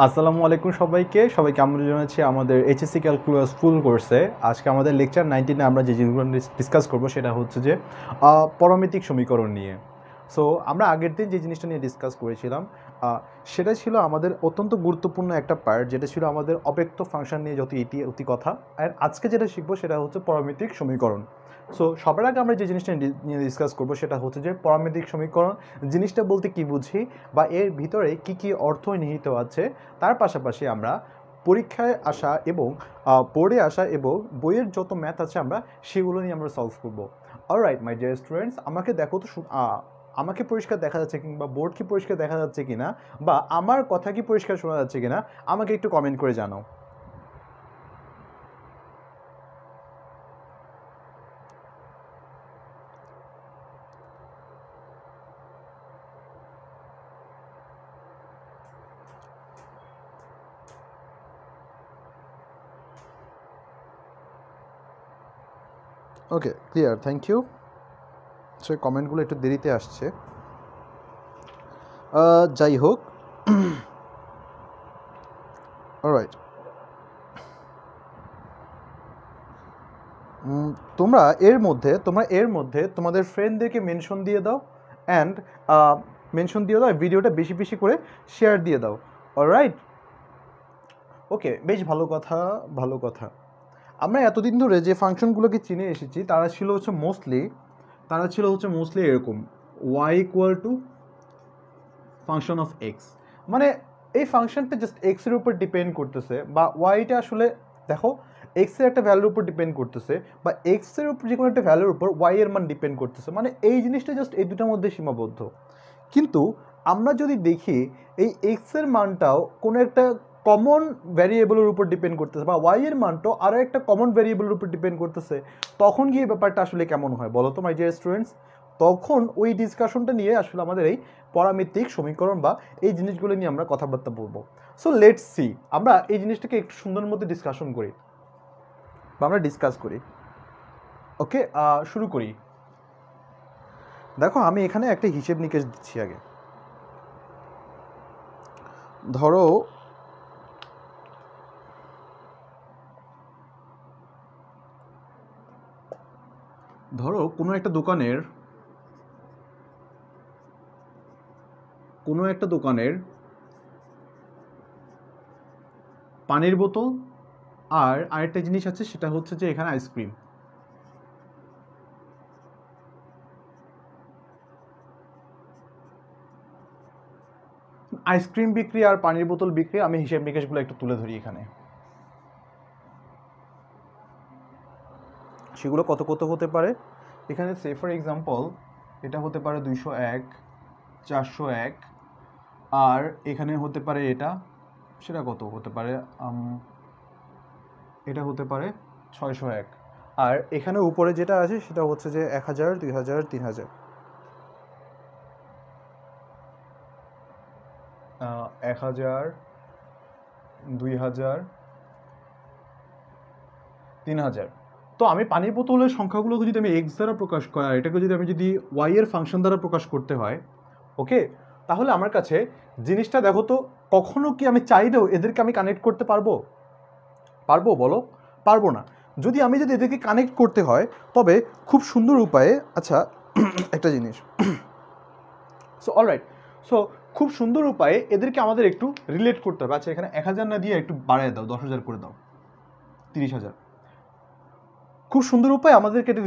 আসসালামু আলাইকুম সবাইকে আমরা জানাচ্ছি আমাদের এইচএসসি ক্যালকুলাস ফুল কোর্সে। আজকে আমাদের লেকচার 19-এ আমরা যে জিনিসগুলো ডিসকাস করব সেটা হচ্ছে যে পরমিতিক সমীকরণ নিয়ে। সো আমরা আগের দিন যে জিনিসটা নিয়ে ডিসকাস করেছিলাম সেটা ছিল আমাদের অত্যন্ত গুরুত্বপূর্ণ একটা পার্ট, যেটা ছিল আমাদের অব্যক্ত ফাংশন নিয়ে যত ইতি কথা। আর আজকে যেটা শিখবো সেটা হচ্ছে পরমিতিক সমীকরণ। সো সবার আগে আমরা যে জিনিসটা নিয়ে ডিসকাস করবো সেটা হচ্ছে যে পরমিতিক সমীকরণ জিনিসটা বলতে কি বুঝি বা এর ভিতরে কি কি অর্থ নিহিত আছে। তার পাশাপাশি আমরা পরীক্ষায় আসা এবং বোর্ডে আসা এবং বইয়ের যত ম্যাথ আছে আমরা সেগুলো নিয়ে আমরা সলভ করবো। অলরাইট মাই ডিয়ার স্টুডেন্টস, আমাকে দেখো তো আমাকে পরিষ্কার দেখা যাচ্ছে কিংবা বোর্ড কি পরিষ্কার দেখা যাচ্ছে কিনা, বা আমার কথা কি পরিষ্কার শোনা যাচ্ছে কিনা আমাকে একটু কমেন্ট করে জানাও। ওকে, ক্লিয়ার, থ্যাংক ইউ। সে কমেন্টগুলো একটু দেরিতে আসছে, যাই হোক। অলরাইট, তোমরা এর মধ্যে তোমাদের ফ্রেন্ডদেরকে মেনশন দিয়ে দাও অ্যান্ড ভিডিওটা বেশি বেশি করে শেয়ার দিয়ে দাও। অলরাইট, ওকে, বেশ ভালো কথা। আমরা এতদিন ধরে যে ফাংশনগুলোকে চিনে এসেছি তারা ছিল হচ্ছে মোস্টলি এরকম y equal to function of x. মানে এই ফাংশনটা জাস্ট এক্স এর উপর ডিপেন্ড করতেছে, বা ওয়াইটা আসলে দেখো এক্স এর একটা ভ্যালুর উপর ডিপেন্ড করতেছে, বা এক্স এর উপর যে কোনো একটা ভ্যালুর উপর ওয়াই এর মান ডিপেন্ড করতেছে। মানে এই জিনিসটা জাস্ট এই দুটার মধ্যে সীমাবদ্ধ। কিন্তু আমরা যদি দেখি এই এক্স এর মানটাও কোনো একটা কমন ভ্যারিয়েবলের উপর ডিপেন্ড করতেছে, বা ওয়াই এর মানটাও আরও একটা কমন ভ্যারিয়েবলের উপর ডিপেন্ড করতেছে, তখন গিয়ে ব্যাপারটা আসলে কেমন হয় বলো তো মাই ডিয়ার স্টুডেন্টস? তখন ওই ডিসকাশনটা নিয়ে আসলে আমাদের এই পরামিতিক সমীকরণ বা এই জিনিসগুলো নিয়ে আমরা কথাবার্তা বলবো। সো লেটস সি, আমরা এই জিনিসটাকে একটু সুন্দর মধ্যে ডিসকাশন করি বা আমরা ডিসকাস করি। ওকে, শুরু করি। দেখো আমি এখানে একটা হিসেব নিকেশ দিচ্ছি আগে। ধরো কোনো একটা দোকানের পানির বোতল আর আরেকটা জিনিস আছে, সেটা হচ্ছে যে এখানে আইসক্রিম বিক্রি আর পানির বোতল বিক্রি। আমি হিসেব নিকেশগুলো একটু তুলে ধরি এখানে। সেগুলো কত কত হতে পারে এখানে, সে ফর এক্সাম্পল এটা হতে পারে 201, 401, আর এখানে হতে পারে সেটা কত হতে পারে, এটা হতে পারে 601, আর এখানে উপরে যেটা আছে সেটা হচ্ছে যে 1000, 2000, 3000। 1000, 2000, 3000। তো আমি পানির বোতলের সংখ্যাগুলোকে যদি আমি এক্স দ্বারা প্রকাশ করি, আর এটাকে যদি ওয়াই এর ফাংশন দ্বারা প্রকাশ করতে হয়, ওকে, তাহলে আমার কাছে জিনিসটা দেখো তো, কখনো কি আমি চাইলেও এদেরকে আমি কানেক্ট করতে পারবো বলো? পারবো না। যদি এদেরকে কানেক্ট করতে হয় তবে খুব সুন্দর উপায়ে, আচ্ছা একটা জিনিস, সো অলরাইট, সো খুব সুন্দর উপায়ে এদেরকে আমাদের একটু রিলেট করতে হবে। আচ্ছা, এখানে 1000 না দিয়ে একটু বাড়ায় দাও, 10,000 করে দাও, 30,000। খুব সুন্দর উপায় আমাদেরকে এটা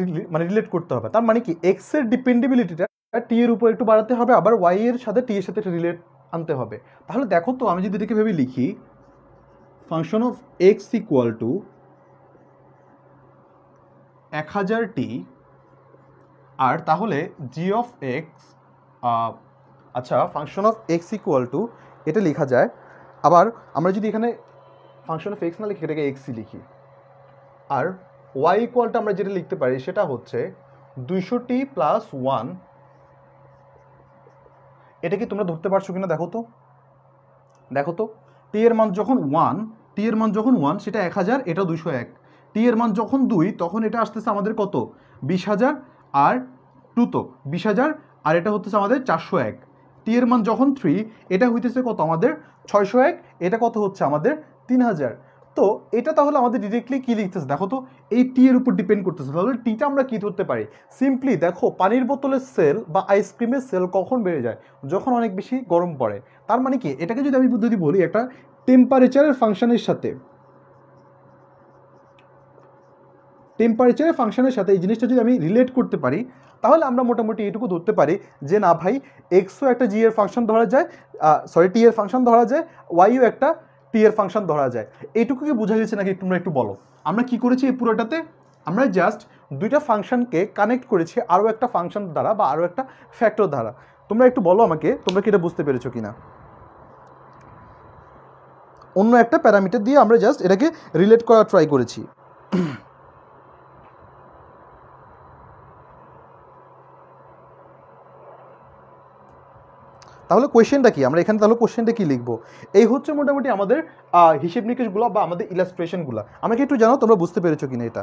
রিলেট করতে হবে। তার মানে কি, এক্স এর ডিপেন্ডেবিলিটিটা টি এর উপর একটু বাড়াতে হবে, আবার ওয়াই এর সাথে টি এর সাথে একটা রিলেট আনতে হবে। তাহলে দেখো তো, আমি যদি এটাকে ভেবে লিখি function of x equal two 1000t, আর তাহলে জি অফ এক্স, আচ্ছা function of x equal two এটা লেখা যায়। আবার আমরা যদি এখানে ফাংশন অফ এক্স না লিখি, এটাকে এক্সই লিখি, আর ওয়াই ইকুয়ালটা আমরা যেটা লিখতে পারি সেটা হচ্ছে 200t প্লাস 1। এটা কি তোমরা ধরতে পারছো কিনা দেখো তো টি এর মান যখন 1, সেটা 1000, এটা 201। টি এর মান যখন 2, তখন এটা আসতেছে আমাদের কত, 20,000, আর 2 তো 20,000, আর এটা হচ্ছে আমাদের 401। টি এর মান যখন 3, এটা হইতেছে কত আমাদের 601, এটা কত হচ্ছে আমাদের 3000। তো এটা তাহলে আমাদের ডিরেক্টলি কি লিখতেছে দেখো তো, এই টি এর উপর ডিপেন্ড করতেছে। তাহলে টিটা আমরা কি ধরতে পারি, সিম্পলি দেখো পানির বোতলের সেল বা আইসক্রিমের সেল কখন বেড়ে যায়, যখন অনেক বেশি গরম পড়ে। তার মানে কি, এটাকে যদি আমি যদি বলি একটা টেম্পারেচারের ফাংশনের সাথে, টেম্পারেচারের ফাংশনের সাথে এই জিনিসটা যদি আমি রিলেট করতে পারি, তাহলে আমরা মোটামুটি এটুকু ধরতে পারি যে না ভাই, এক্সও একটা জি এর ফাংশন ধরা যায়, টি এর ফাংশন ধরা যায়, ওয়াইও একটা টি এর ফাংশন ধরা যায়। এইটুকু কি বোঝা গেছে নাকি তোমরা একটু বলো। আমরা কি করেছি এই পুরোটাতে, আমরা জাস্ট দুইটা ফাংশনকে কানেক্ট করেছি আরও একটা ফাংশন দ্বারা বা আরও একটা ফ্যাক্টর দ্বারা। তোমরা একটু বলো আমাকে, তোমরা কি এটা বুঝতে পেরেছো কিনা। অন্য একটা প্যারামিটার দিয়ে আমরা জাস্ট এটাকে রিলেট করার ট্রাই করেছি। তাহলে কোয়েশ্চেনটা কি, আমরা এখানে তাহলে কোয়েশ্চেনটা কি লিখবো, এই হচ্ছে মোটামুটি আমাদের হিসেব নিকেশগুলো বা আমাদের ইলাস্ট্রেশনগুলো। আমাকে একটু জানো তোমরা বুঝতে পেরেছো কিনা এটা।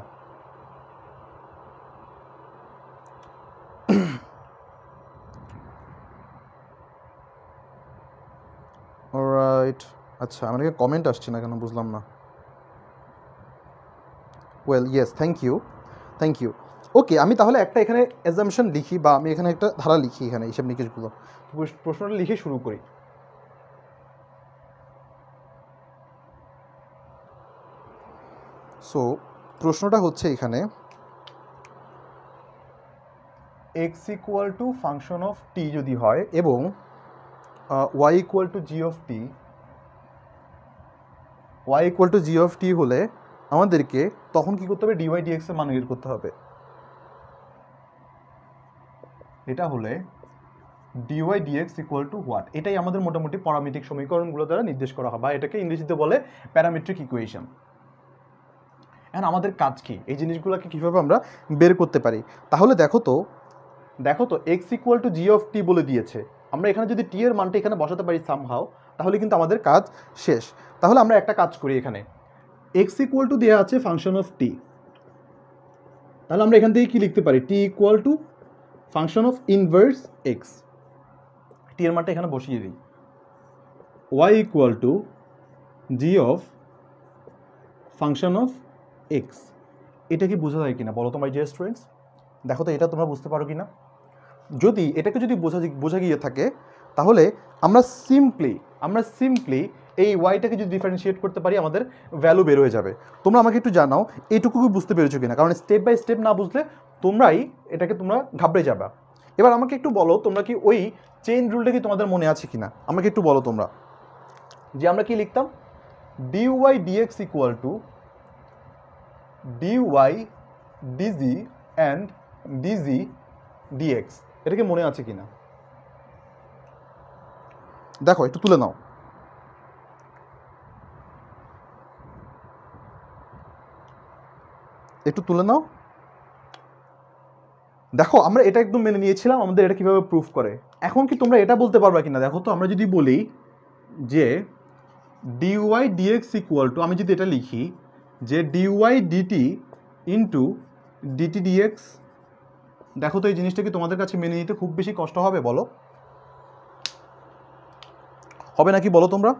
অলরাইট, আচ্ছা আমার এখানে কমেন্ট আসছে না কেন বুঝলাম না। Well yes, thank you, thank you. Okay, আমি তাহলে একটা এখানে অ্যাজাম্পশন লিখি বা আমি এখানে একটা ধারা লিখি এখানে হিসেব নিকেশগুলো, প্রশ্নটা লিখে শুরু করি। সো প্রশ্নটা হচ্ছে এখানে X equal to function of T যদি হয় এবং Y equal to G of T, Y equal to G of T হলে আমাদেরকে তখন কি করতে হবে, ডিওয়াই ডিএক্স এর মান বের করতে হবে। এটা হলে dy dx equal to what, এটাই আমাদের মোটামুটি প্যারামেট্রিক সমীকরণগুলো দ্বারা নির্দেশ করা হয়, বা এটাকে ইংরেজিতে বলে প্যারামেট্রিক ইকুয়েশন। এখন আমাদের কাজ কি, এই জিনিসগুলোকে কীভাবে আমরা বের করতে পারি। তাহলে দেখো তো X equal to G of T বলে দিয়েছে, আমরা এখানে যদি টি এর মানটা এখানে বসাতে পারি সামহাও, তাহলে কিন্তু আমাদের কাজ শেষ। তাহলে আমরা একটা কাজ করি, এখানে এক্স ইকুয়াল টু দেওয়া আছে ফাংশন অফ টি, তাহলে আমরা এখান থেকে কি লিখতে পারি, T equal to function of inverse X, T এর মানটা এখানে বসিয়ে দিই, Y equal to G of function of X. এটা কি বোঝা যায় কিনা বলো তোমার ডিয়ার স্টুডেন্টস, দেখো তো এটা তোমরা বুঝতে পারো কিনা। যদি এটাকে যদি বোঝা গিয়ে থাকে, তাহলে আমরা সিম্পলি এই ওয়াইটাকে যদি ডিফারেন্সিয়েট করতে পারি, আমাদের ভ্যালু বের হয়ে যাবে। তোমরা আমাকে একটু জানাও এইটুকু বুঝতে পেরেছো কিনা, কারণ স্টেপ বাই স্টেপ না বুঝলে তোমরা ঘাবড়ে যাবে। এবার আমাকে একটু বলো, তোমরা কি ওই চেইন রুলটা কি তোমাদের মনে আছে কিনা, আমাকে একটু বলো তোমরা, যে আমরা কি লিখতাম, dy dx equal to dy dz and dz dx, এটা কি মনে আছে কিনা, দেখো একটু তুলে নাও। একটু তুলে নাও, দেখো আমরা এটা একদম মেনে নিয়েছিলাম, আমাদের এটা কিভাবে প্রুফ করে। এখন কি তোমরা এটা বলতে পারবা কিনা, দেখো তো আমরা যদি বলি যে ডিওয়াই ডিএক্স ইকুয়াল টু, আমি যদি এটা লিখি যে dy dt into dt dx, দেখো তো এই জিনিসটা কি তোমাদের কাছে মেনে নিতে খুব বেশি কষ্ট হবে বলো, হবে নাকি বলো তোমরা।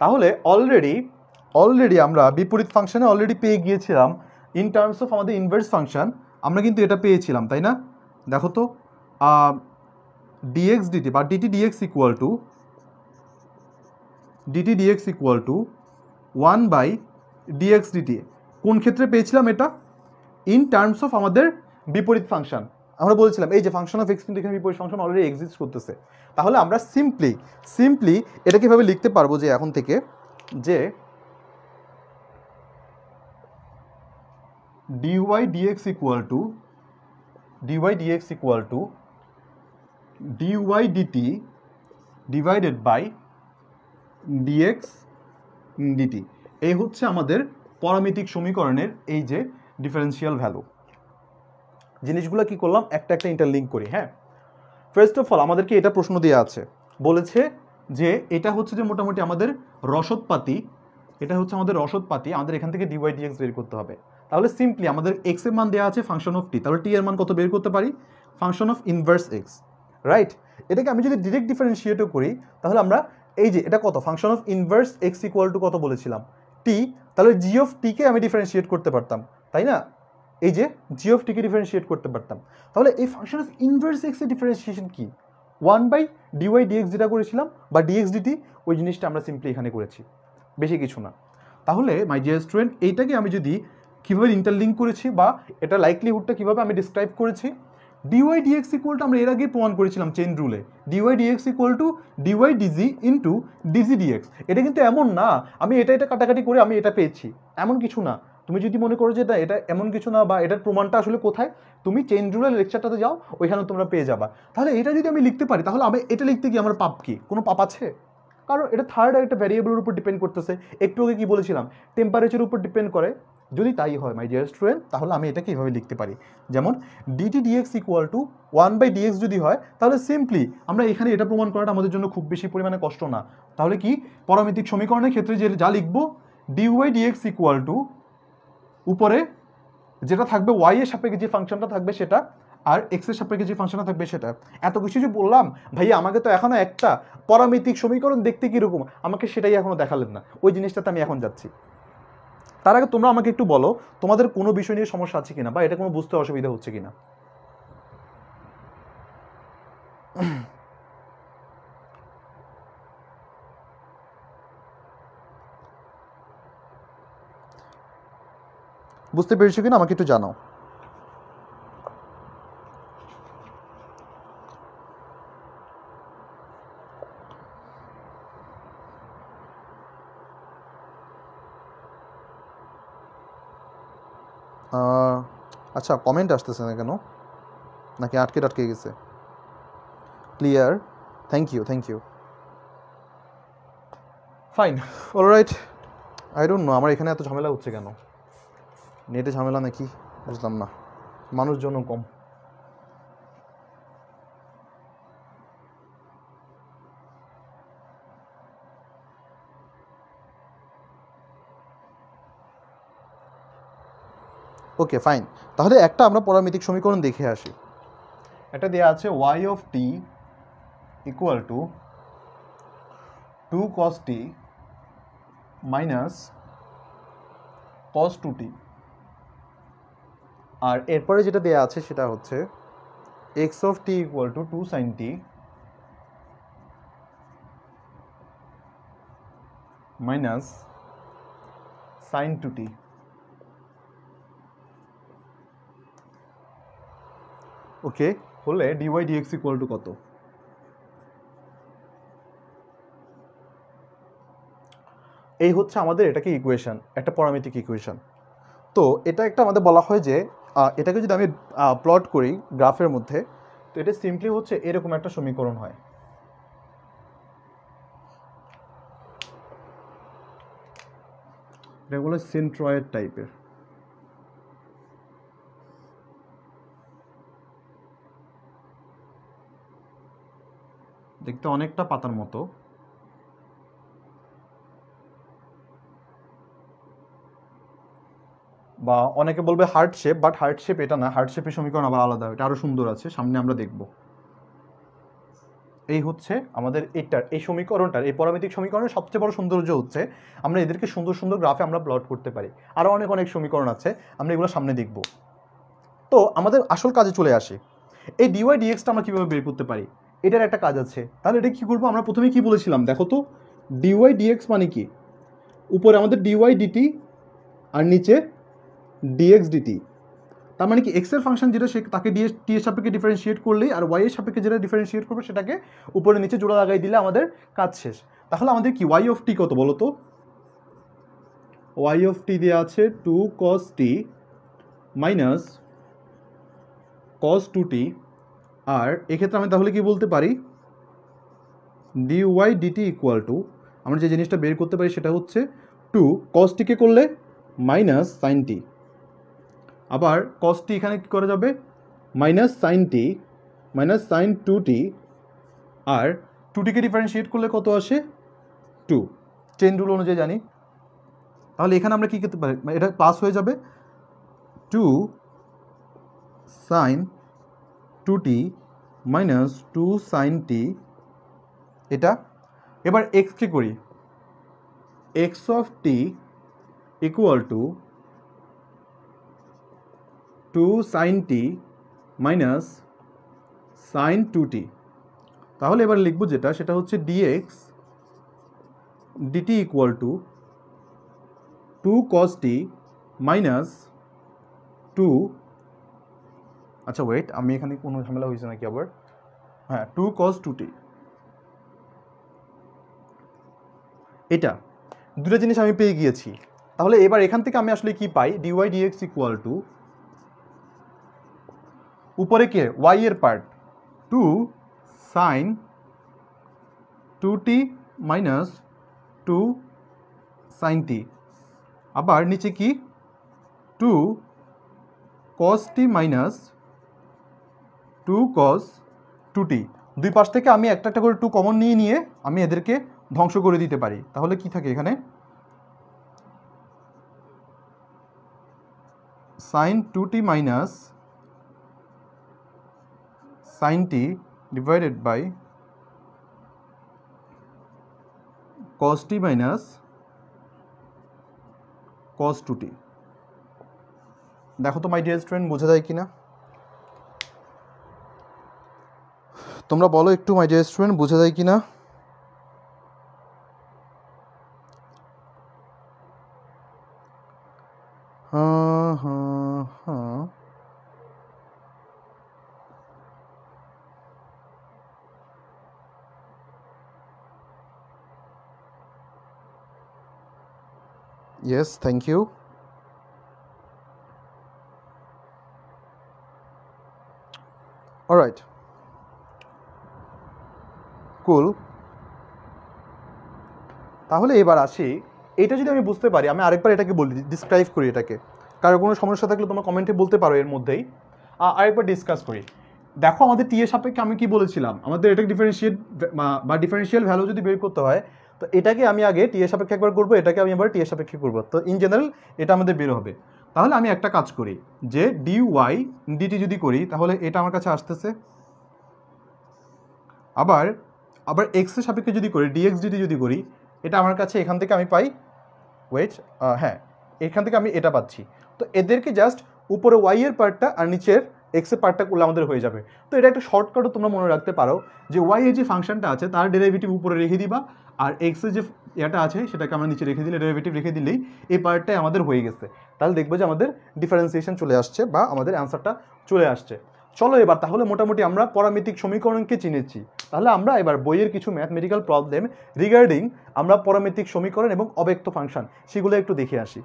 তাহলে অলরেডি আমরা বিপরীত ফাংশনে অলরেডি পেয়ে গিয়েছিলাম, ইন টার্মস অফ আমাদের ইনভার্স ফাংশন আমরা কিন্তু এটা পেয়েছিলাম, তাই না। দেখো তো ডিএক্স ডিটি বা dt dx equal to 1/dx dt, কোন ক্ষেত্রে পেয়েছিলাম এটা, ইন টার্মস অফ আমাদের বিপরীত ফাংশন। আমরা বলেছিলাম এই যে ফাংশন অফ এক্স কিন্তু এখানে বিপরীত ফাংশন অলরেডি এক্সিস্ট করতেছে। তাহলে আমরা সিম্পলি এটা কিভাবে লিখতে পারবো, যে এখন থেকে যে dy dx equal to dy dt divided by dx dt, এই হচ্ছে আমাদের প্যারামেট্রিক সমীকরণের এই যে ডিফারেন্সিয়াল ভ্যালু। জিনিসগুলো কি করলাম, একটা ইন্টারলিঙ্ক করি। হ্যাঁ, ফার্স্ট অফ অল আমাদেরকে এটা প্রশ্ন দেওয়া আছে, বলেছে যে এটা হচ্ছে যে মোটামুটি আমাদের রসদপাতি, আমাদের এখান থেকে ডিওয়াই ডিএক্স বের করতে হবে। তাহলে সিম্পলি আমাদের এক্স এর মান দেওয়া আছে ফাংশন অফ টি, তাহলে টি এর মান কত বের করতে পারি, function of inverse x, right. এটাকে আমি যদি ডিরেক্ট ডিফারেন্সিয়েটও করি তাহলে আমরা এই যে এটা কত function of inverse x equal two কত বলেছিলাম টি, তাহলে জি অফ টিকে আমি ডিফারেন্সিয়েট করতে পারতাম, তাই না, এই যে জি অফ টিকে ডিফারেন্সিয়েট করতে পারতাম। তাহলে এই ফাংশন অফ ইনভার্স এক্স এর ডিফারেন্সিয়েশন কি, 1/dy dx যেটা করেছিলাম বা dx dt ওই জিনিসটা আমরা সিম্পলি এখানে করেছি, বেশি কিছু না। তাহলে মাই ডিয়ার স্টুডেন্ট এইটাকে আমি যদি কীভাবে ইন্টারলিঙ্ক করেছি বা এটা লাইকলিহুডটা কীভাবে আমি ডিসক্রাইব করেছি, dy dx ইকুয়াল টু আমরা এর আগে প্রমাণ করেছিলাম চেইন রুলে, dy dx equal to dy dz into dz dx। এটা কিন্তু এমন না আমি এটা কাটাকাটি করে আমি এটা পেয়েছি, এমন কিছু না। তুমি যদি মনে করো যে এটা এমন কিছু না বা এটার প্রমাণটা আসলে কোথায়, তুমি চেইন রুলের লেকচারটাতে যাও, ওইখানে তোমরা পেয়ে যাবা। তাহলে এটা যদি আমি লিখতে পারি তাহলে আমি এটা লিখতে গিয়ে আমার পাপ কি, কোনো পাপ আছে? কারণ এটা থার্ড আর একটা ভ্যারিয়েবলের উপর ডিপেন্ড করতেছে, একটু আগে কি বলেছিলাম টেম্পারেচারের উপর ডিপেন্ড করে। যদি তাই হয় মাই ডিয়ার স্টুডেন্ট তাহলে আমি এটাকে এইভাবে লিখতে পারি, যেমন DT dx equal to 1/dx যদি হয় তাহলে সিম্পলি আমরা এখানে এটা প্রমাণ করাটা আমাদের জন্য খুব বেশি পরিমাণে কষ্ট না। তাহলে কি পারমাণবিক সমীকরণের ক্ষেত্রে যে যা লিখবো dy dx ইকুয়াল টু উপরে যেটা থাকবে ওয়াই এর সাপেক্ষে যে ফাংশনটা থাকবে সেটা, আর এক্স এর সাপেক্ষে যে ফাংশনটা থাকবে সেটা। এত কিছু যে বললাম ভাইয়া, আমাকে তো এখনো একটা পারমাণবিক সমীকরণ দেখতে কিরকম আমাকে সেটাই এখনো দেখালেন না, ওই জিনিসটাতে আমি এখন যাচ্ছি। তার আগে তোমরা আমাকে একটু বলো তোমাদের কোনো বিষয় নিয়ে সমস্যা আছে কিনা বা এটা কোনো বুঝতে অসুবিধা হচ্ছে কিনা। বুঝতে পেরেছো কিনা আমাকে একটু জানাও। আচ্ছা কমেন্ট আসতেছে না কেন, নাকি আটকে গেছে? Clear, thank you fine alright. I don't know আমার এখানে এত ঝামেলা হচ্ছে কেন, নেটে ঝামেলা নাকি বুঝলাম না, মানুষজন কম। ওকে ফাইন, তাহলে একটা আমরা পারমাণবিক সমীকরণ দেখে আসি। এটা দেওয়া আছে y of t equal to 2 cos t minus cos 2t, আর এরপরে যেটা দেওয়া আছে সেটা হচ্ছে x of t equal to 2 sin t minus sin 2t। ওকে, হলে dy dx ইকুয়াল টু কত? এই হচ্ছে আমাদের এটাকে ইকুয়েশন, একটা পারমাণবিক ইকুয়েশন। তো এটা একটা আমাদের বলা হয় যে এটাকে যদি আমি প্লট করি গ্রাফের মধ্যে, তো এটা সিম্পলি হচ্ছে এরকম একটা সমীকরণ হয়। এটা বলে সেন্ট্রয়েড টাইপের। দেখতে অনেকটা পাতার মতো, বা অনেকে বলবে heart shape, but heart shape এটা না, হার্ট শেপের সমীকরণ আবার আলাদা, এটা আরো সুন্দর আছে, সামনে আমরা দেখব। এই হচ্ছে আমাদের এই সমীকরণটার, এই পারমাণবিক সমীকরণের সবচেয়ে বড় সৌন্দর্য হচ্ছে আমরা এদেরকে সুন্দর সুন্দর গ্রাফে আমরা প্লট করতে পারি। আরও অনেক সমীকরণ আছে, আমরা এগুলো সামনে দেখব। তো আমাদের আসল কাজে চলে আসি, এই ডিওয়াই ডিএক্সটা আমরা কীভাবে বের করতে পারি, এটার একটা কাজ আছে। তাহলে এটা কী করবো, আমরা প্রথমে কি বলেছিলাম দেখো তো, ডিওয়াই ডিএক্স মানে কি, উপরে আমাদের ডিওয়াই ডিটি আর নিচে ডিএক্স ডিটি। তার মানে কি এক্স এর ফাংশন যেটা সে তাকে টি এর সাপেক্ষে ডিফারেন্সিয়েট করলেই, আর ওয়াই এর সাপেক্ষে যেটা ডিফারেন্সিয়েট করবে সেটাকে উপরে নিচে জোড়া লাগাই দিলে আমাদের কাজ শেষ। তাহলে আমাদের কি ওয়াই অফ টি কত বলো তো, ওয়াই অফ টি দেওয়া আছে 2 cos t minus cos 2t, আর এক্ষেত্রে আমি তাহলে কি বলতে পারি ডিওয়াই ডিটি ইকুয়াল টু, আমরা যে জিনিসটা বের করতে পারি সেটা হচ্ছে 2 cos t কে করলে মাইনাস সাইন টি, আবার cos t এখানে কি করা যাবে মাইনাস সাইন টি মাইনাস সাইন 2t, আর 2টিকে ডিফারেন্সিয়েট করলে কত আসে 2, চেইন রুল অনুযায়ী জানি। তাহলে এখানে আমরা কি করতে পারি, এটা প্লাস হয়ে যাবে, 2 sin 2t minus 2 sin t, এটা এবার x কে করি x of t equal to 2 sin t minus sin 2t। তাহলে এবার লিখব যেটা সেটা হচ্ছে dx dt equal to 2 cos t minus 2, আচ্ছা ওয়েট, আমি এখানে কোনো ঝামেলা হয়েছে নাকি আবার, হ্যাঁ 2 cos 2t। এটা দুটো জিনিস আমি পেয়ে গিয়েছি। তাহলে এবার এখান থেকে আমি আসলে কি পাই, dy dx ইকুয়াল টু উপরে কে y এর part 2 sin 2t minus 2 sin t, আবার নিচে কি 2 cos t minus 2 cos 2t। দুই পাশ থেকে আমি একটা একটা করে 2 কমন নিয়ে আমি এদেরকে ধ্বংস করে দিতে পারি। তাহলে কি থাকে এখানে sin 2t minus sin t divided by cos t minus cos 2t। দেখো তো মাই ডিয়ার স্টুডেন্ট বোঝা যায় কিনা, তোমরা বলো একটু মাই ডিয়ার স্টুডেন্ট বোঝা যায় কিনা। हाँ हाँ हाँ yes, thank you। alright, cool। তাহলে এবার আসি, এটা যদি আমি বুঝতে পারি, আমি আরেকবার এটাকে বলি, ডিসক্রাইব করি এটাকে। কারো কোনো সমস্যা থাকলে তোমরা কমেন্টে বলতে পারো, এর মধ্যেই আরেকবার ডিসকাস করি। দেখো আমাদের টি এর সাপেক্ষে আমি কি বলেছিলাম, আমাদের এটা ডিফারেন্সিয়েট বা ডিফারেন্সিয়াল ভ্যালু যদি বের করতে হয়, তো এটাকে আমি আগে টি এর সাপেক্ষে একবার করবো, এটাকে আমি আবার টি এর সাপেক্ষে করবো, তো ইন জেনারেল এটা আমাদের বের হবে। তাহলে আমি একটা কাজ করি, যে dy dt যদি করি তাহলে এটা আমার কাছে আসতেছে, আবার x এর সাপেক্ষে যদি করি dx dt যদি করি, এটা আমার কাছে এখান থেকে আমি পাই, ওয়েট, হ্যাঁ এখান থেকে আমি এটা পাচ্ছি। তো এদেরকে জাস্ট উপরে y এর পার্টটা আর নিচের x এর পার্টটা করলে আমাদের হয়ে যাবে। তো এটা একটা শর্টকাটও তোমরা মনে রাখতে পারো, যে y এর যে ফাংশনটা আছে তার ডেরিভেটিভ উপরে রেখে দিবা, আর x এর যে এটা আছে সেটাকে আমরা নিচে রেখে দিলে, ডেরিভেটিভ রেখে দিলেই এই পার্টটাই আমাদের হয়ে গেছে। তাহলে দেখবো যে আমাদের ডিফারেন্সিয়েশন চলে আসছে বা আমাদের অ্যান্সারটা চলে আসছে। চলো এবার তাহলে মোটামুটি আমরা পরামিতিক সমীকরণকে চিনেছি। তাহলে আমরা এবার বইয়ের কিছু ম্যাথমেটিক্যাল প্রবলেম রিগার্ডিং আমরা পরামিতিক সমীকরণ এবং অব্যক্ত ফাংশন সেগুলো একটু দেখে আসি।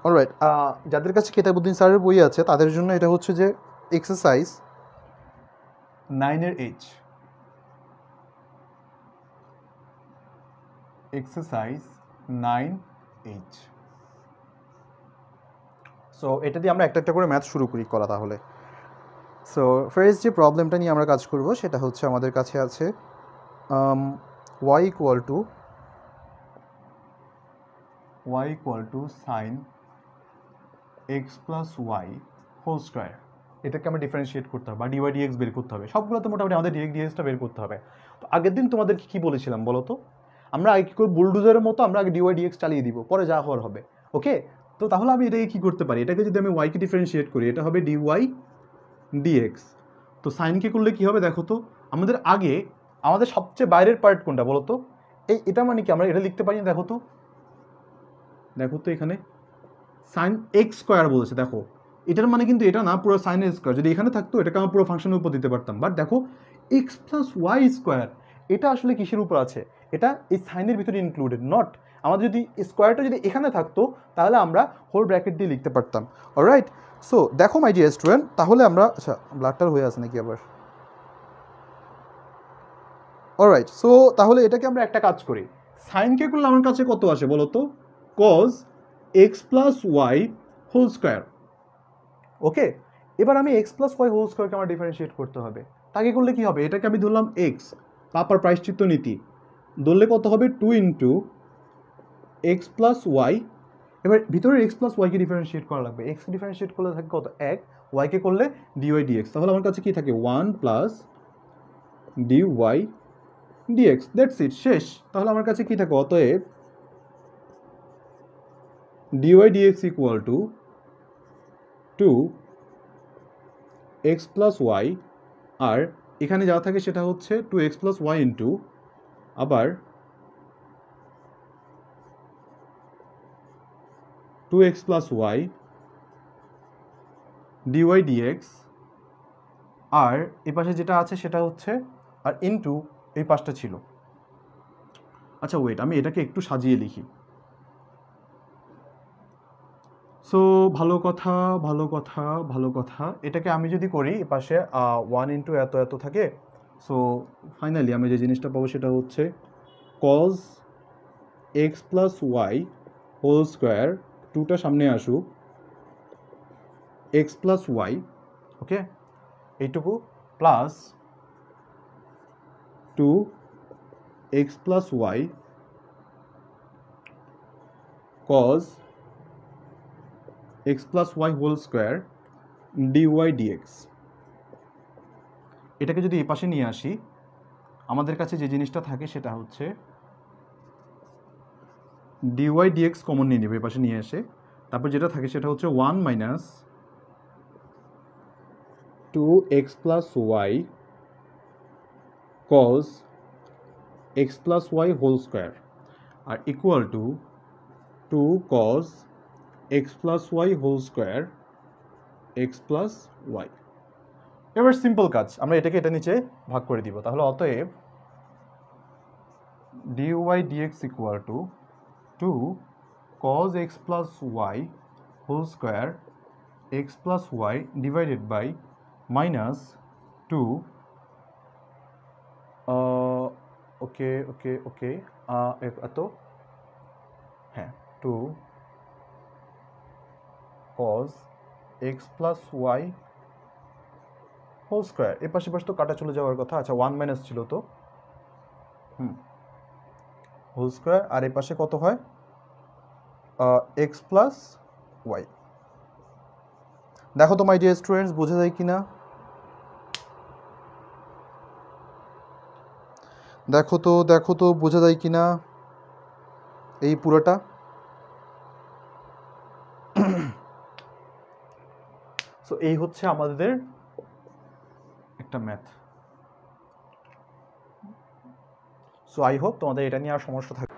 অলরাইট, যাদের কাছে কিতাবুদ্দিন স্যারের বই আছে তাদের জন্য এটা হচ্ছে যে এক্সারসাইজ 9-এর H, এক্সারসাইজ 9H। সো এটা দিয়ে আমরা একটা একটা করে ম্যাথ শুরু করা তাহলে। সো ফার্স্ট যে প্রবলেমটা নিয়ে আমরা কাজ করব সেটা হচ্ছে আমাদের কাছে আছে y equal to sine x plus Y whole square. এটাকে আমরা ডিফারেন্সিয়েট করতে হবে বা ডিওয়াই ডিএক্স বের করতে হবে। সবগুলো তো মোটামুটি আমাদের ডিএক্স ডিএক্সটা বের করতে হবে। তো আগের দিন তোমাদেরকে কী বলেছিলাম বলো তো, আমরা আগে কী করে বুলডোজারের মতো আমরা আগে ডিওয়াই ডিএক্স চালিয়ে দিব, পরে যা হওয়ার হবে। ওকে, তো তাহলে আমি এটাকে কী করতে পারি, এটাকে যদি আমি ওয়াইকে ডিফারেন্সিয়েট করি এটা হবে ডিওয়াই ডিএক্স। তো সাইনকে করলে কী হবে দেখো তো, আমাদের সবচেয়ে বাইরের পার্ট কোনটা বলো তো, এটা মানে কি আমরা এটা লিখতে পারি না, দেখো তো এখানে সাইন এক্স স্কোয়ার বলেছে, দেখো এটার মানে কিন্তু এটা না, পুরো সাইন এক্স স্কোয়ার। যদি এখানে থাকতো এটাকে আমরা পুরো ফাংশনের উপর দিতে পারতাম, বাট দেখো এক্স প্লাস ওয়াই স্কোয়ার, এটা আসলে কিসের উপর আছে, এটা এই সাইনের ভিতরে ইনক্লুডেড, নট আমাদের যদি স্কোয়ারটা যদি এখানে থাকতো তাহলে আমরা হোল ব্র্যাকেট দিয়ে লিখতে পারতাম। অলরাইট, সো দেখো মাই ডিয়ার স্টুডেন্ট, তাহলে আমরা আচ্ছা ব্লাডটার হয়ে আছে নাকি আবার? অলরাইট, সো তাহলে এটাকে আমরা একটা কাজ করি, সাইনকে করলে আমার কাছে কত আসে বলো তো? Cause x plus Y whole square. Okay, এবার আমি এক্স প্লাস ওয়াই হোল স্কোয়ারকে আমার ডিফারেন্সিয়েট করতে হবে। তাকে করলে কি হবে? এটাকে আমি ধরলাম এক্স, পাপার প্রায়শ্চিত্ত নীতি, ধরলে কত হবে? 2 ইন্টু এক্স প্লাস ওয়াই। এবার ভিতরে এক্স প্লাস ওয়াইকে ডিফারেন্সিয়েট করা লাগবে। এক্স ডিফারেন্সিয়েট করলে থাকে কত? 1, ওয়াইকে করলে ডিওয়াই ডিএক্স। তাহলে আমার কাছে কি থাকে? 1 plus dy dx, that's it, শেষ। তাহলে আমার কাছে কি থাকে? অতএব dy dx equal to 2 x plus y, আর এখানে যা থাকে সেটা হচ্ছে 2 এক্স প্লাস ওয়াই ইন্টু আবার 2 x plus y dy dx, আর এই পাশে যেটা আছে সেটা হচ্ছে আর ইন্টু এই পাশটা ছিল। আচ্ছা ওয়েট, আমি এটাকে একটু সাজিয়ে লিখি। সো ভালো কথা ভালো কথা ভালো কথা, এটাকে আমি যদি করি এ পাশে 1 ইন্টু এত এত থাকে, সো ফাইনালি আমি যে জিনিসটা পাবো সেটা হচ্ছে cos x plus Y whole square, 2টা সামনে আসুক, এক্স প্লাস ওয়াই, ওকে, এইটুকু plus 2 x plus y cos x plus Y whole square dy dx. এটাকে যদি এই পাশে নিয়ে আসি, আমাদের কাছে যে জিনিসটা থাকে সেটা হচ্ছে ডিওয়াই ডিএক্স কমন নিয়ে নেবে এই পাশে নিয়ে এসে, তারপর যেটা থাকে সেটা হচ্ছে 1 minus 2 x plus y cos x plus Y whole square, আর equal to 2 cos x plus Y whole square x plus y. এবার সিম্পল কাজ, আমরা এটাকে এটা নিচে ভাগ করে দিব। তাহলে অতএব dy dx equal to 2 cos x plus y whole square x plus y divided by minus 2 okay এত, হ্যাঁ, 2 cos x plus y whole square. এ পাশে পাশে তো কাটা চলে যাওয়ার কথা। আচ্ছা 1 মাইনাস ছিল তো, হোল স্কোয়ার, আর এ পাশে কত হয়? X plus y. দেখো তো মাই ডিয়ার স্টুডেন্টস, বোঝা যায় কি না? দেখো তো বোঝা যায় কি না এই পুরোটা? সো এই হচ্ছে আমাদের একটা ম্যাথ। সো আই হোপ তোমাদের এটা নিয়ে আর সমস্যা থাকে।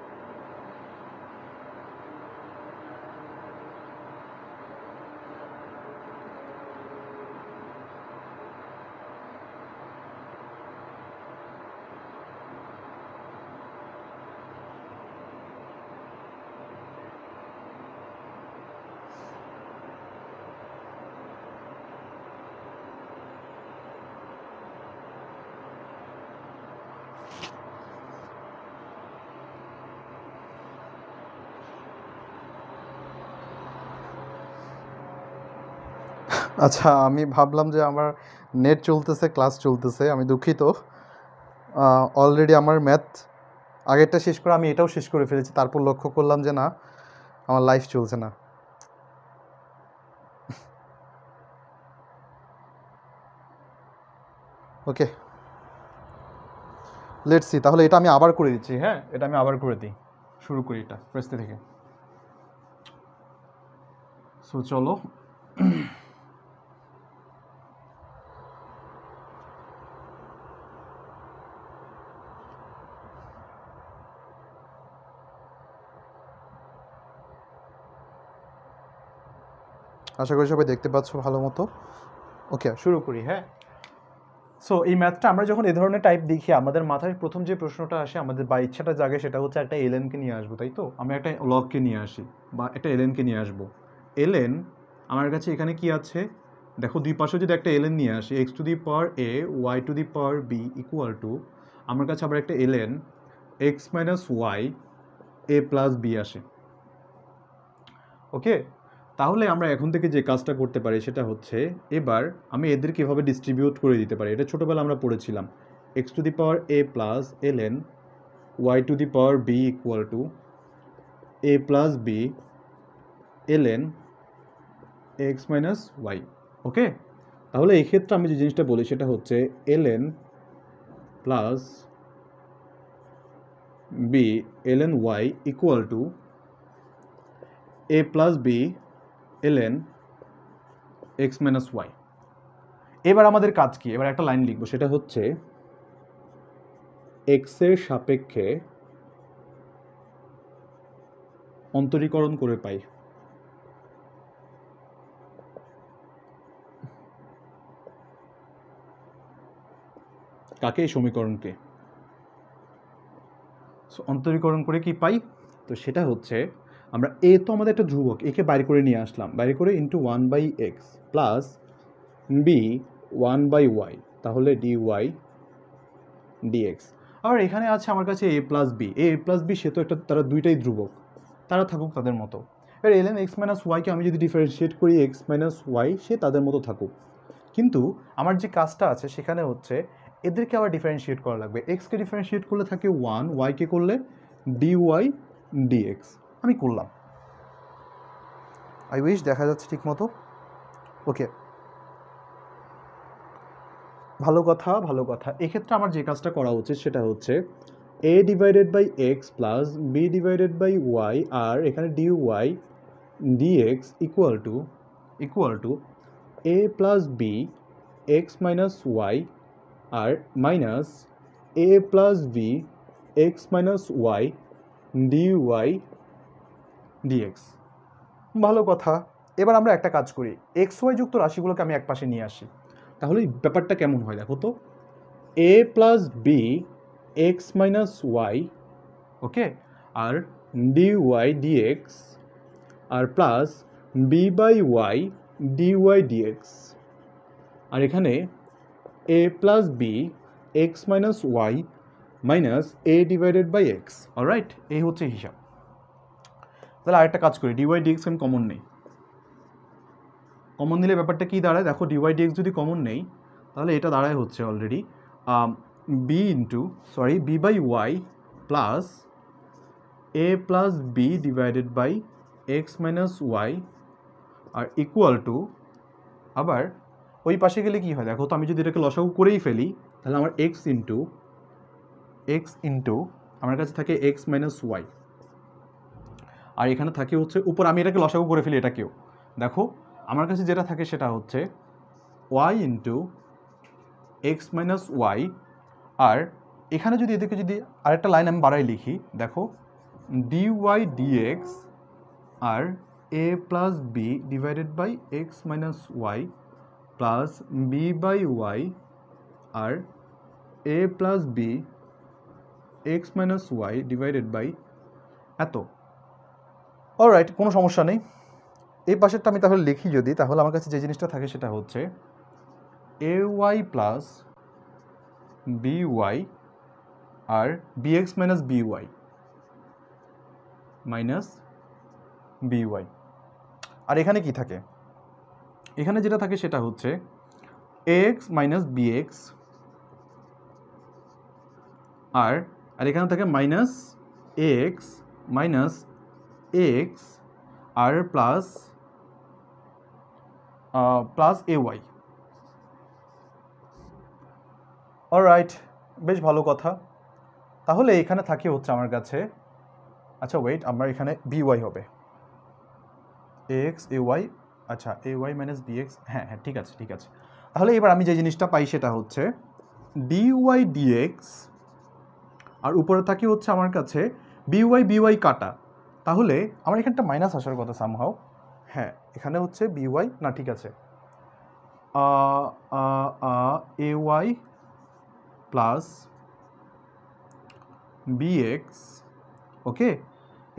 আচ্ছা, আমি ভাবলাম যে আমার নেট চলতেছে, ক্লাস চলতেছে, আমি দুঃখিত। অলরেডি আমার ম্যাথ আগেরটা শেষ করে আমি এটাও শেষ করে ফেলেছি, তারপর লক্ষ্য করলাম যে না, আমার লাইফ চলছে না। ওকে, লেটস সি। তাহলে এটা আমি আবার করে দিচ্ছি। হ্যাঁ, এটা আমি আবার করে দিই, শুরু করি এটা ফার্স্ট থেকে। সো চলো, আশা করি সবাই দেখতে পাচ্ছ ভালো মতো। ওকে, শুরু করি। হ্যাঁ, সো এই ম্যাথটা আমরা যখন এই ধরনের টাইপ দেখি আমাদের মাথায় প্রথম যে প্রশ্নটা আসে আমাদের বা ইচ্ছাটা জাগে সেটা হচ্ছে একটা এলএনকে নিয়ে আসবো, তাই তো? আমি একটা লগকে নিয়ে আসি বা একটা এলএনকে নিয়ে আসবো। এলএন আমার কাছে এখানে কি আছে দেখো, দুই পাশে যদি একটা এলএন নিয়ে আসি, x to the power a y to the power b equal to আমার কাছে আবার একটা ln x minus y a plus b আসে। ওকে, তাহলে আমরা এখন থেকে যে কাজটা করতে পারি সেটা হচ্ছে এবার আমি এদের কীভাবে ডিস্ট্রিবিউট করে দিতে পারি। এটা ছোটোবেলা আমরা পড়েছিলাম, x to the power a plus ln y to the power b equal to a plus b ln x minus y. Okay, তাহলে এই ক্ষেত্রে আমি যে জিনিসটা বলি সেটা হচ্ছে ln plus b ln y equal to a plus b ln x minus y. এবার আমাদের কাজ কি, এবার একটা লাইন লিখবো, সেটা হচ্ছে এক্সের সাপেক্ষে অন্তরীকরণ করে পাই। কাকে? এই সমীকরণকে। অন্তরীকরণ করে কি পাই? তো সেটা হচ্ছে আমরা এ তো আমাদের একটা ধ্রুবক, একে বাইরে করে নিয়ে আসলাম, বাইরে করে into 1/x plus B 1/y, তাহলে dy dx। আবার এখানে আছে আমার কাছে এ প্লাস বি, সে তো একটা, তারা দুইটাই ধ্রুবক, তারা থাকুক তাদের মতো। এবার এলএন এক্স মাইনাস ওয়াইকে আমি যদি ডিফারেন্সিয়েট করি এক্স মাইনাস ওয়াই, সে তাদের মতো থাকুক। কিন্তু আমার যে কাজটা আছে সেখানে হচ্ছে এদেরকে আবার ডিফারেন্সিয়েট করা লাগবে। এক্সকে ডিফারেন্সিয়েট করলে থাকে 1, ওয়াইকে করলে ডিওয়াই ডিএক্স। আমি করলাম, আই উইশ দেখা যাচ্ছে ঠিক মতো। ওকে, ভালো কথা ভালো কথা। এক্ষেত্রে আমার যে কাজটা করা উচিত সেটা হচ্ছে a divided by x plus b divided by y, আর এখানে dy dx equal to a plus b x minus y আর minus a plus b x minus y dy dx. ভালো কথা। এবার আমরা একটা কাজ করি, এক্স ওয়াই যুক্ত রাশিগুলোকে আমি এক পাশে নিয়ে আসি, তাহলে ব্যাপারটা কেমন হয় দেখো তো। A plus b x minus y, okay, আর ডিওয়াই ডিএক্স, আর plus b by y dy dx, আর এখানে a plus b x minus y minus a divided by x. Alright, এই হচ্ছে হিসাব। তাহলে আরেকটা কাজ করি, ডিওয়াই ডিএক্স আমি কমন নেই। কমন নিলে ব্যাপারটা কী দাঁড়ায় দেখো, ডিওয়াই ডিএক্স যদি কমন নেই তাহলে এটা দাঁড়ায় হচ্ছে already b by y plus a plus b divided by x minus y আর ইকুয়াল টু, আবার ওই পাশে গেলে কি হয় দেখো তো, আমি যদি এটাকে লসাগু করেই ফেলি তাহলে আমার এক্স ইন্টু আমার কাছে থাকে এক্স মাইনাস ওয়াই, আর এখানে থাকে হচ্ছে উপর, আমি এটাকে লসাগু করে ফেলি এটাকেও, দেখো আমার কাছে যেটা থাকে সেটা হচ্ছে y into x minus y, আর এখানে যদি এদেরকে যদি আরেকটা লাইন আমি বাড়াই লিখি দেখো, ডিওয়াই ডিএক্স আর a plus b divided by x minus y plus b by y আর a plus b x minus y divided by এত। অলরাইট, কোনো সমস্যা নেই। এই পাশেরটা আমি তাহলে লিখি যদি, তাহলে আমার কাছে যে জিনিসটা থাকে সেটা হচ্ছে a y plus b y আর bx minus b y minus b y. আর এখানে কি থাকে, এখানে যেটা থাকে সেটা হচ্ছে এক্স মাইনাস বিএক্স, আর এখানে থাকে minus x minus x R plus A Y. Alright, বেশ ভালো কথা। তাহলে এখানে থাকে হচ্ছে আমার কাছে, আচ্ছা ওয়েট, আমার এখানে বি ওয়াই হবে এক্স এ ওয়াই, আচ্ছা A Y minus B x, হ্যাঁ হ্যাঁ ঠিক আছে ঠিক আছে। তাহলে এবার আমি যে জিনিসটা পাই সেটা হচ্ছে ডি ওয়াই ডিএক্স, আর উপরে থাকে হচ্ছে আমার কাছে বিওয়াই কাটা, তাহলে আমার এখানটা মাইনাস আসার কথা সামহাও, হ্যাঁ এখানে হচ্ছে বিওয়াই, না ঠিক আছে এ ওয়াই প্লাস বিএক্স, ওকে,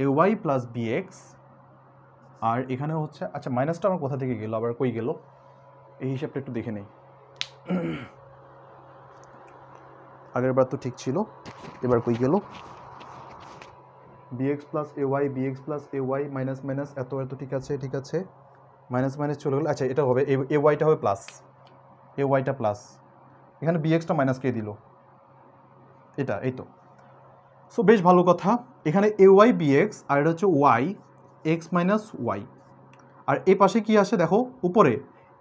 এ ওয়াই প্লাস বিএক্স, আর এখানে হচ্ছে, আচ্ছা মাইনাসটা আমার কোথা থেকে গেল, আবার কই গেল, এই হিসাবটা একটু দেখে নেই। আগের বার তো ঠিক ছিল, এবার কই গেল, bx plus A Y, bx plus A Y minus minus এত এত, ঠিক আছে ঠিক আছে, মাইনাস মাইনাস চলে গেল। আচ্ছা এটা হবে এ ওয়াইটা হবে প্লাস, এ ওয়াইটা প্লাস, এখানে বিএক্সটা মাইনাস কে দিল, এটা, এই তো। সো বেশ ভালো কথা, এখানে এ ওয়াই বিএক্স আর এটা হচ্ছে ওয়াই এক্স মাইনাস ওয়াই, আর এ পাশে কি আসে দেখো, উপরে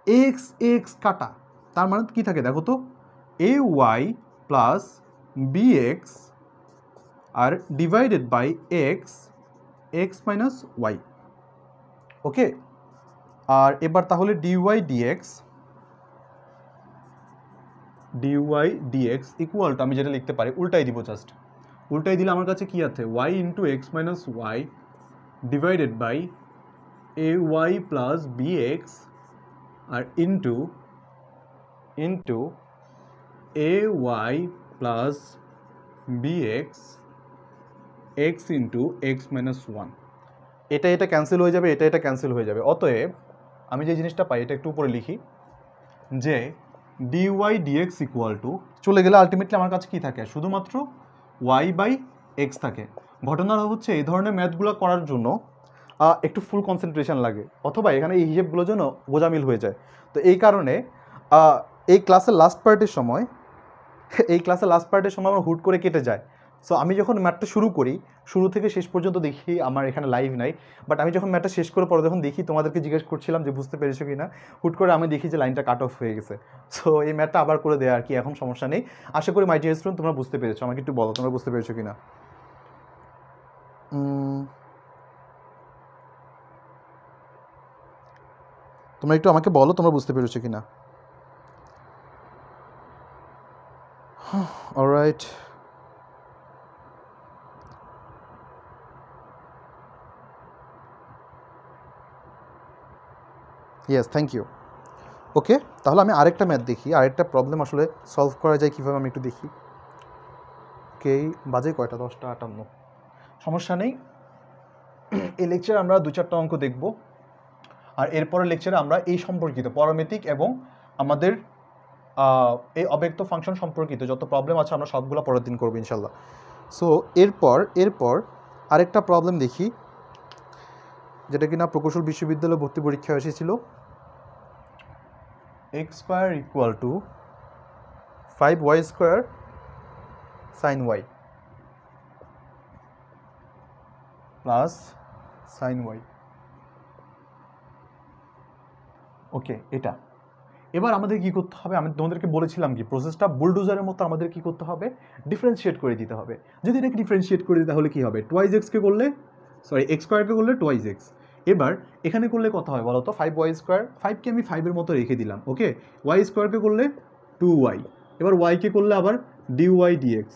এক্স এক্স কাটা, তার মানে কি থাকে দেখো তো, এ ওয়াই প্লাস বিএক্স আর divided by x, x minus y, okay. আর এবার তাহলে dy dx, dy dx equal to, আমি যেটা লিখতে পারি উল্টাই দিব, জাস্ট উল্টাই দিলে আমার কাছে কি আছে, y into x minus y divided by a y plus bx আর into into a y plus bx x into x minus one. এটা এটা ক্যান্সেল হয়ে যাবে, এটা এটা ক্যান্সেল হয়ে যাবে, অতএব আমি যে জিনিসটা পাই এটা একটু উপরে লিখি, যে ডিওয়াই ডিএক্স ইকুয়াল টু, চলে গেলে আলটিমেটলি আমার কাছে কী থাকে, শুধুমাত্র ওয়াই বাই এক্স থাকে। ঘটনা হচ্ছে এই ধরনের ম্যাথগুলো করার জন্য একটু ফুল কনসেন্ট্রেশন লাগে, অথবা এখানে এই হিসেবগুলোর জন্য গোজামিল হয়ে যায়। তো এই কারণে এই ক্লাসের লাস্ট পার্টের সময় আমার হুট করে কেটে যায়। সো আমি যখন ম্যাথটা শুরু করি, শুরু থেকে শেষ পর্যন্ত দেখি আমার এখানে লাইভ নাই, বাট আমি যখন ম্যাথটা শেষ করে পরে যখন দেখি, তোমাদেরকে জিজ্ঞেস করছিলাম যে বুঝতে পেরেছো কি না, হুট করে আমি দেখি যে লাইনটা কাট অফ হয়ে গেছে। সো এই ম্যাথটা আবার করে দেওয়া আর কি, এখন সমস্যা নেই। আশা করি মাই ডিয়ার স্টুডেন্ট তোমরা বুঝতে পেরেছো, আমাকে একটু বলো তোমরা বুঝতে পেরেছো কি না। তোমরা একটু আমাকে বলো তোমরা বুঝতে পেরেছো কি না। Alright, yes, thank you. Okay, তাহলে আমি আরেকটা ম্যাথ দেখি, আরেকটা প্রবলেম আসলে সলভ করা যায় কীভাবে আমি একটু দেখি। ওকে, বাজে কয়টা, 10টা 58, সমস্যা নেই। এই লেকচারে আমরা 2-4টা অঙ্ক দেখব, আর এরপরের লেকচারে আমরা এই সম্পর্কিত প্যারামেট্রিক এবং আমাদের এই অব্যক্ত ফাংশন সম্পর্কিত যত প্রবলেম আছে আমরা সবগুলো পরের দিন করবো ইনশাল্লাহ। সো এরপর আরেকটা প্রবলেম দেখি, যেটা কিনা প্রকৌশল বিশ্ববিদ্যালয় ভর্তি পরীক্ষা এসেছিল। X square equal to 5y square sine y plus sine y, okay. এটা এবার আমাদের কি করতে হবে, আমি তোমাদেরকে বলেছিলাম কি প্রসেসটা বুলডোজারের মতো আমাদের কি করতে হবে, ডিফারেন্সিয়েট করে দিতে হবে। যদি এটাকে ডিফারেন্সিয়েট করে দিই তাহলে কি হবে, টোয়াইজ এক্সকে করলে, সরি এক্স স্কোয়ারকে করলে টোয়াইজ এক্স, এবার এখানে করলে কত হয় বলো তো, 5y স্কোয়ার, 5কে আমি 5-এর মতো রেখে দিলাম, ওকে। ওয়াই স্কোয়ারকে করলে 2y, এবার ওয়াইকে করলে আবার ডিওয়াই ডিএক্স,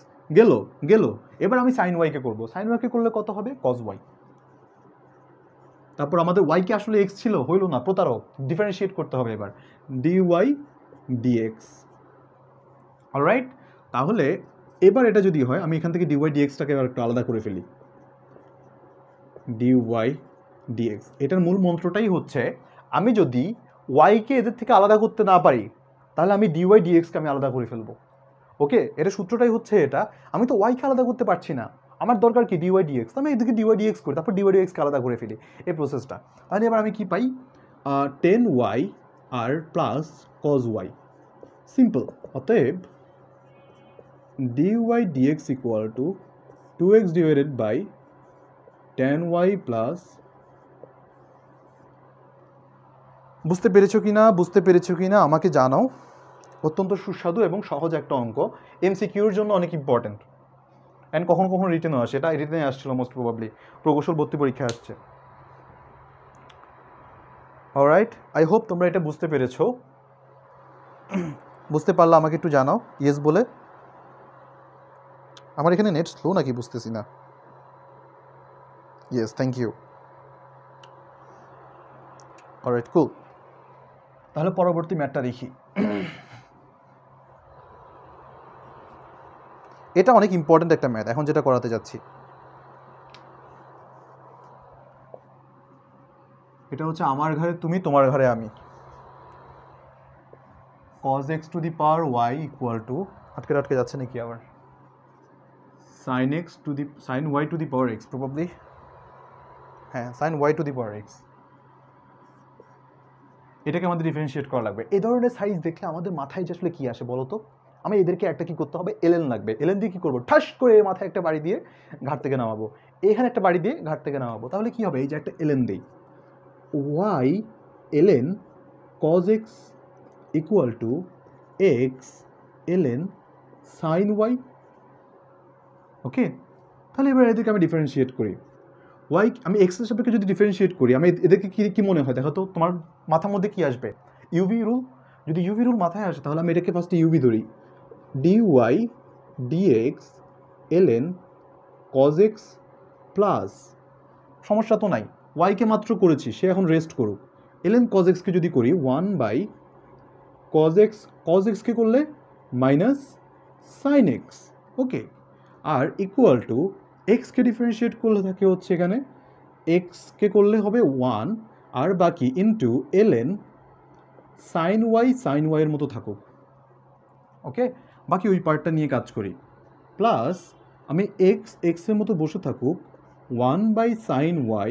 গেল। এবার আমি সাইন ওয়াইকে করবো, সাইন ওয়াইকে করলে কত হবে, কজ ওয়াই। তারপর আমাদের ওয়াইকে আসলে এক্স ছিল, হইল না, প্রতারক, ডিফারেন্সিয়েট করতে হবে এবার, ডিওয়াই ডিএক্স। অলরাইট, তাহলে এবার এটা যদি হয়, আমি এখান থেকে ডিওয়াই ডিএক্সটাকে এবার একটু আলাদা করে ফেলি, ডিওয়াই ডিএক্স। এটার মূল মন্ত্রটাই হচ্ছে, আমি যদি ওয়াইকে এদের থেকে আলাদা করতে না পারি, তাহলে আমি ডিওয়াই ডিএক্সকে আমি আলাদা করে ফেলবো, ওকে। এটা সূত্রটাই হচ্ছে এটা, আমি তো ওয়াইকে আলাদা করতে পারছি না, আমার দরকার কি ডিওয়াই ডিএক্স, আমি এদিকে ডিওয়াই ডিএক্স করি, তারপর ডিওয়াই ডিএক্সকে আলাদা করে ফেলি, এই প্রসেসটা। তাহলে এবার আমি কি পাই, 10y আর প্লাস কজ ওয়াই, সিম্পল। অতএব dy dx equal to 2x divided by 10y plus, বুঝতে পেরেছো কি না আমাকে জানাও। অত্যন্ত সুস্বাদু এবং সহজ একটা অঙ্ক, এমসিকিউর জন্য অনেক ইম্পর্টেন্ট, অ্যান্ড কখনো কখনো রিটেনও আসে, এটা রিটেনে আসছিল মোস্ট প্রবাবলি, প্রকৌশল ভর্তি পরীক্ষা আসছে। অলরাইট, আই হোপ তোমরা এটা বুঝতে পেরেছো। বুঝতে পারলে আমাকে একটু জানাও ইয়েস বলে। আমার এখানে নেট স্লো নাকি বুঝতেছি না। Yes, thank you. Alright, cool. তাহলে পরবর্তী ম্যাথটা দেখি। এটা অনেক ইম্পর্ট্যান্ট একটা ম্যাথ এখন যেটা করাতে যাচ্ছি। এটা হচ্ছে আমার ঘরে তুমি, তোমার ঘরে আমি। cos x two the power y equal two, আটকে যাচ্ছে নাকি আবার, sin y two the power x probably, হ্যাঁ sin y two the power x। এটাকে আমাদের ডিফারেন্সিয়েট করা লাগবে। এই ধরনের সাইজ দেখলে আমাদের মাথায় যে আসলে কি আসে বলো তো? আমি এদেরকে একটা কি করতে হবে, এলএন লাগবে। এলএন দিয়ে কি করবো, ঠাস করে এর মাথায় একটা বাড়ি দিয়ে ঘাট থেকে নামাবো, এখানে একটা বাড়ি দিয়ে ঘাট থেকে নামাবো। তাহলে কি হবে, এই যে একটা এলএন দেই, y ln cos x equal to x ln sin y। ওকে, তাহলে এবার এদেরকে আমি ডিফারেন্সিয়েট করি। y আমি x এর সাপেক্ষে যদি ডিফারেন্সিয়েট করি, আমি এদেরকে কি মনে হয় দেখো তো, তোমার মাথার মধ্যে কি আসবে, ইউভি রুল। যদি ইউভি রুল মাথায় আসে তাহলে আমি এটাকে ফার্স্টে ইউভি ধরি, dy dx ln cos x plus, সমস্যা তো নাই, ওয়াইকে মাত্র করেছি, সে এখন রেস্ট করুক। ln cos x কে যদি করি 1 cos x, cos x কে করলে মাইনাস sin x। ওকে, আর ইকুয়াল টু x কে ডিফারেন্সিয়েট করলে থাকে হচ্ছে এখানে x কে করলে হবে 1, আর বাকি ইনটু ln sin y এর মতো থাকুক। ওকে, বাকি ওই পার্টটা নিয়ে কাজ করি, প্লাস আমি x এর মতো বসে থাকুক 1/sin y,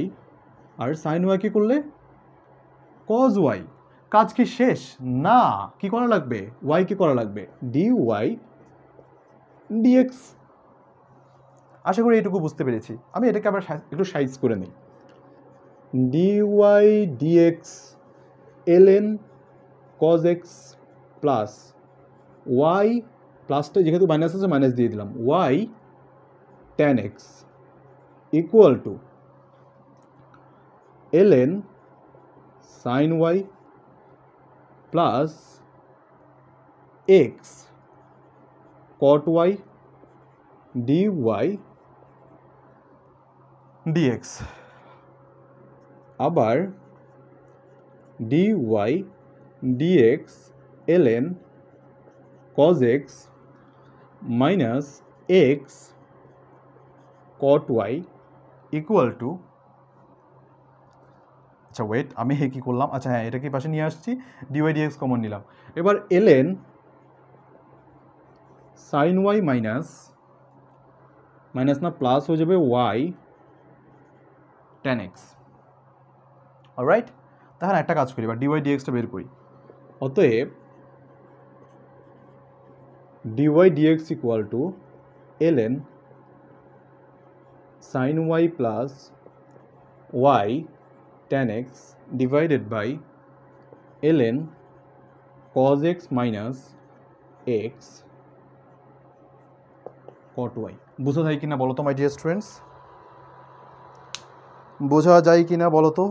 আর sin y কে করলে cos y। কাজ কি শেষ? না, কি করা লাগবে, y কে করা লাগবে dy dx। আশা করি এইটুকু বুঝতে পেরেছি। আমি এটাকে আবার একটু সাইজ করে নিই, dy dx ln cos x plus y, প্লাসটা যেহেতু মাইনাস আছে মাইনাস দিয়ে দিলাম, y tan x equal to ln sin y plus x cot y dy dx, আবার dy dx ln cos x minus x cot y equal two, আচ্ছা wait, আমি কি করলাম, আচ্ছা হ্যাঁ এটাকে পাশে নিয়ে আসছি, dy dx কমন নিলাম। এবার ln sin y মাইনাস না প্লাস হয়ে যাবে y tan x। অলরাইট, তাহলে একটা কাজ করি, এবার dy dx-টা বের করি। অতএব dy dx equal to ln sin y plus y tan x divided by ln cos x minus x cot y। বোঝা যায় কিনা বলো তো মাই ডিয়ার স্টুডেন্টস, বোঝা যায় কিনা বলো তো?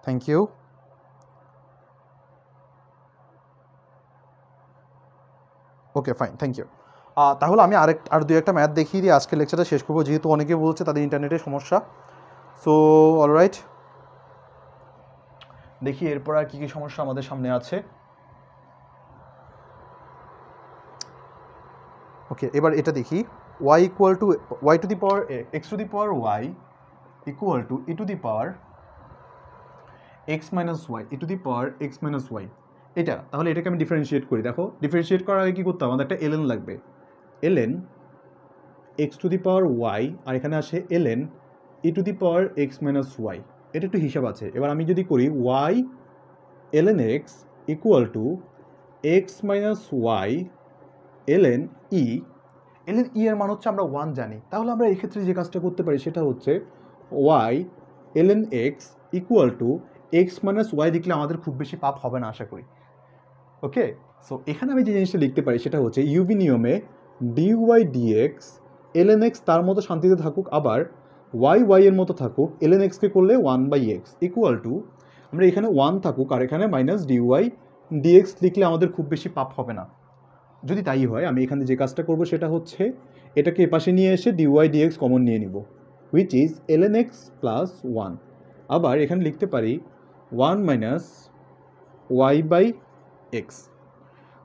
Thank you. Okay fine, thank you. তাহলে আমি আর দুই একটা ম্যাথ দেখিয়ে দিয়ে আজকের লেকচারটা শেষ করবো, যেহেতু অনেকে বলছে তাদের ইন্টারনেটের সমস্যা। সো অলরাইট, দেখি এরপর আর কী কী সমস্যা আমাদের সামনে আছে। ওকে, এবার এটা দেখি, y equal two y two the power x two the power y equal two e two the power x minus y, e two the power x minus y। এটা তাহলে এটাকে আমি ডিফারেন্সিয়েট করি। দেখো ডিফারেন্সিয়েট করার আগে কী করতে হবে, আমাদের একটা ln লাগবে, ln x two the power y, আর এখানে আসে ln e two the power x minus y। এটা একটু হিসাব আছে। এবার আমি যদি করি y ln x equal to x minus y ln e, ln e এর মান হচ্ছে আমরা 1 জানি, তাহলে আমরা এক্ষেত্রে যে কাজটা করতে পারি সেটা হচ্ছে y ln x equal to x minus y লিখলে আমাদের খুব বেশি পাপ হবে না আশা করি। ওকে, সো এখানে আমি যে জিনিসটা লিখতে পারি সেটা হচ্ছে ইউভি নিয়মে dy dx ln x তার মতো শান্তিতে থাকুক, আবার ওয়াই এর মতো থাকুক, ln x কে করলে 1/x ইকুয়াল টু আমরা এখানে 1 থাকুক আর এখানে মাইনাস dy dx লিখলে আমাদের খুব বেশি পাপ হবে না। যদি তাই হয় আমি এখানে যে কাজটা করব সেটা হচ্ছে এটাকে এপাশে নিয়ে এসে dy dx কমন নিয়ে নিব, which is ln x plus 1। আবার এখানে লিখতে পারি 1 মাইনাস y/x।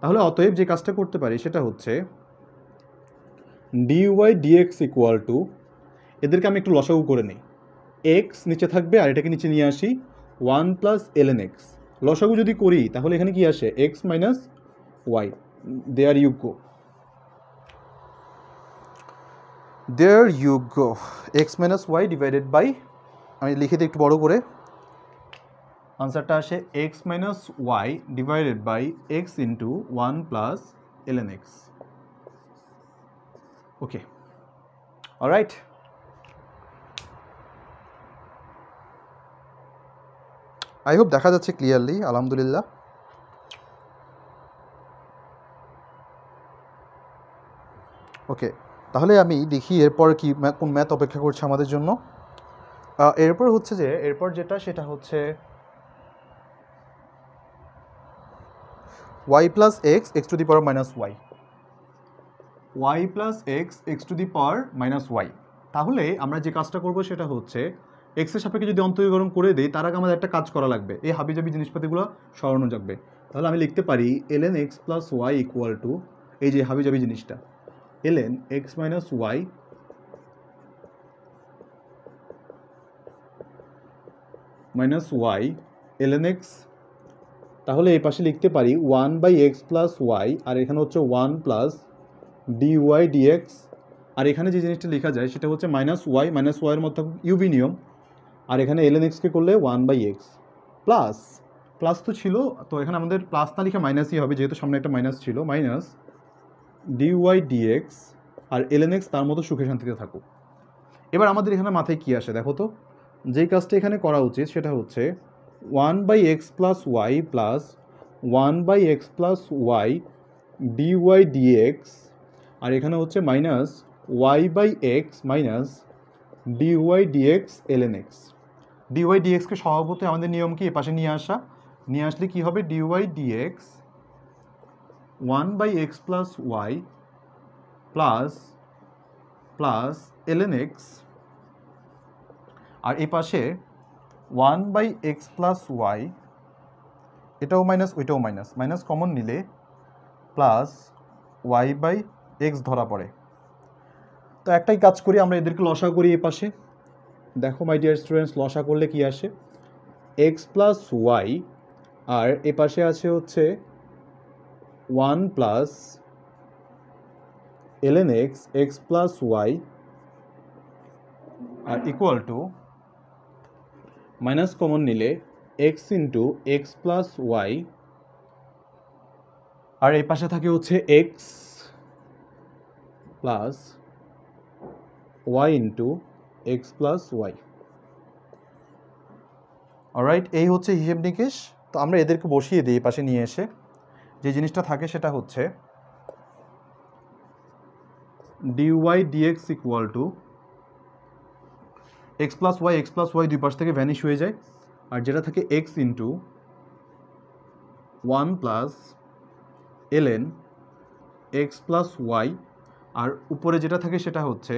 তাহলে অতএব যে কাজটা করতে পারি সেটা হচ্ছে dy dx ইকুয়াল টু, এদেরকে আমি একটু লসাগু করে নিই, x নিচে থাকবে আর এটাকে নিচে নিয়ে আসি 1 প্লাস ln x। লসাগু যদি করি তাহলে এখানে কি আসে x minus y, there you go, there you go, x minus y divided by, আমি লিখে দিই একটু বড় করে, আনসারটা আসে x minus y divided by x into 1 plus ln x। Okay, alright. I hope দেখা যাচ্ছে ক্লিয়ারলি, আলহামদুলিল্লাহ। ওকে, তাহলে আমি দেখি এরপর কি কোন ম্যাথ অপেক্ষা করছে আমাদের জন্য। এরপর হচ্ছে যে এরপর যেটা সেটা হচ্ছে y plus x x to the power minus y, y plus x x to the power minus y. তাহলে আমরা যে কাজটা করব সেটা হচ্ছে এক্সের সাপেক্ষে যদি অন্তরীকরণ করে দিই তার আগে আমাদের একটা কাজ করা লাগবে, এই হাবিজাবি জিনিসপাতিগুলো সরানো যাবে। তাহলে আমি লিখতে পারি ln x plus y equal to, এই যে হাবিজাবি জিনিসটা ln x minus y minus y ln x। তাহলে এই পাশে লিখতে পারি 1/x প্লাস ওয়াই, আর এখানে হচ্ছে 1 প্লাস dy dx, আর এখানে যে জিনিসটা লেখা যায় সেটা হচ্ছে মাইনাস ওয়াইয়ের মতো ইউভি নিয়ম, আর এখানে ln x কে করলে 1/x প্লাস, প্লাস তো ছিল তো এখানে আমাদের প্লাস না লিখে মাইনাসই হবে যেহেতু সামনে একটা মাইনাস ছিল, মাইনাস dy dx, আর ln x তার মতো সুখে শান্তিতে থাকুক। এবার আমাদের এখানে মাথায় কী আসে দেখো তো, যেই কাজটা এখানে করা উচিত সেটা হচ্ছে 1/x plus y plus 1/x plus y dy dx, আর এখানে হচ্ছে minus y/x minus dy dx ln x। dy dx কে স্বভাবতই আমাদের নিয়ম কি এপাশে নিয়ে আসা, নিয়ে আসলে কি হবে dy dx 1/x plus y plus plus ln x, আর এই পাশে 1/x প্লাস ওয়াই, এটাও মাইনাস ওইটাও মাইনাস, মাইনাস কমন নিলে প্লাস y/x ধরা পড়ে। তো একটাই কাজ করি আমরা এদেরকে লসা করি এই পাশে, দেখো মাই ডিয়ার স্টুডেন্টস লসা করলে কি আসে x প্লাস ওয়াই, আর এ পাশে আছে হচ্ছে 1 plus ln x x plus y, আর ইকুয়াল টু মাইনাস কমন নিলে x into x plus y, আর এই পাশে থাকে হচ্ছে x plus y into x plus y. Alright, এই হচ্ছে হিসেব নিকেশ। তো আমরা এদেরকে বসিয়ে দিই এই পাশে নিয়ে এসে, যে জিনিসটা থাকে সেটা হচ্ছে dy dx equal to x plus y দুই পাশ থেকে ভ্যানিশ হয়ে যায়, আর যেটা থাকে x into 1 plus ln x plus y, আর উপরে যেটা থাকে সেটা হচ্ছে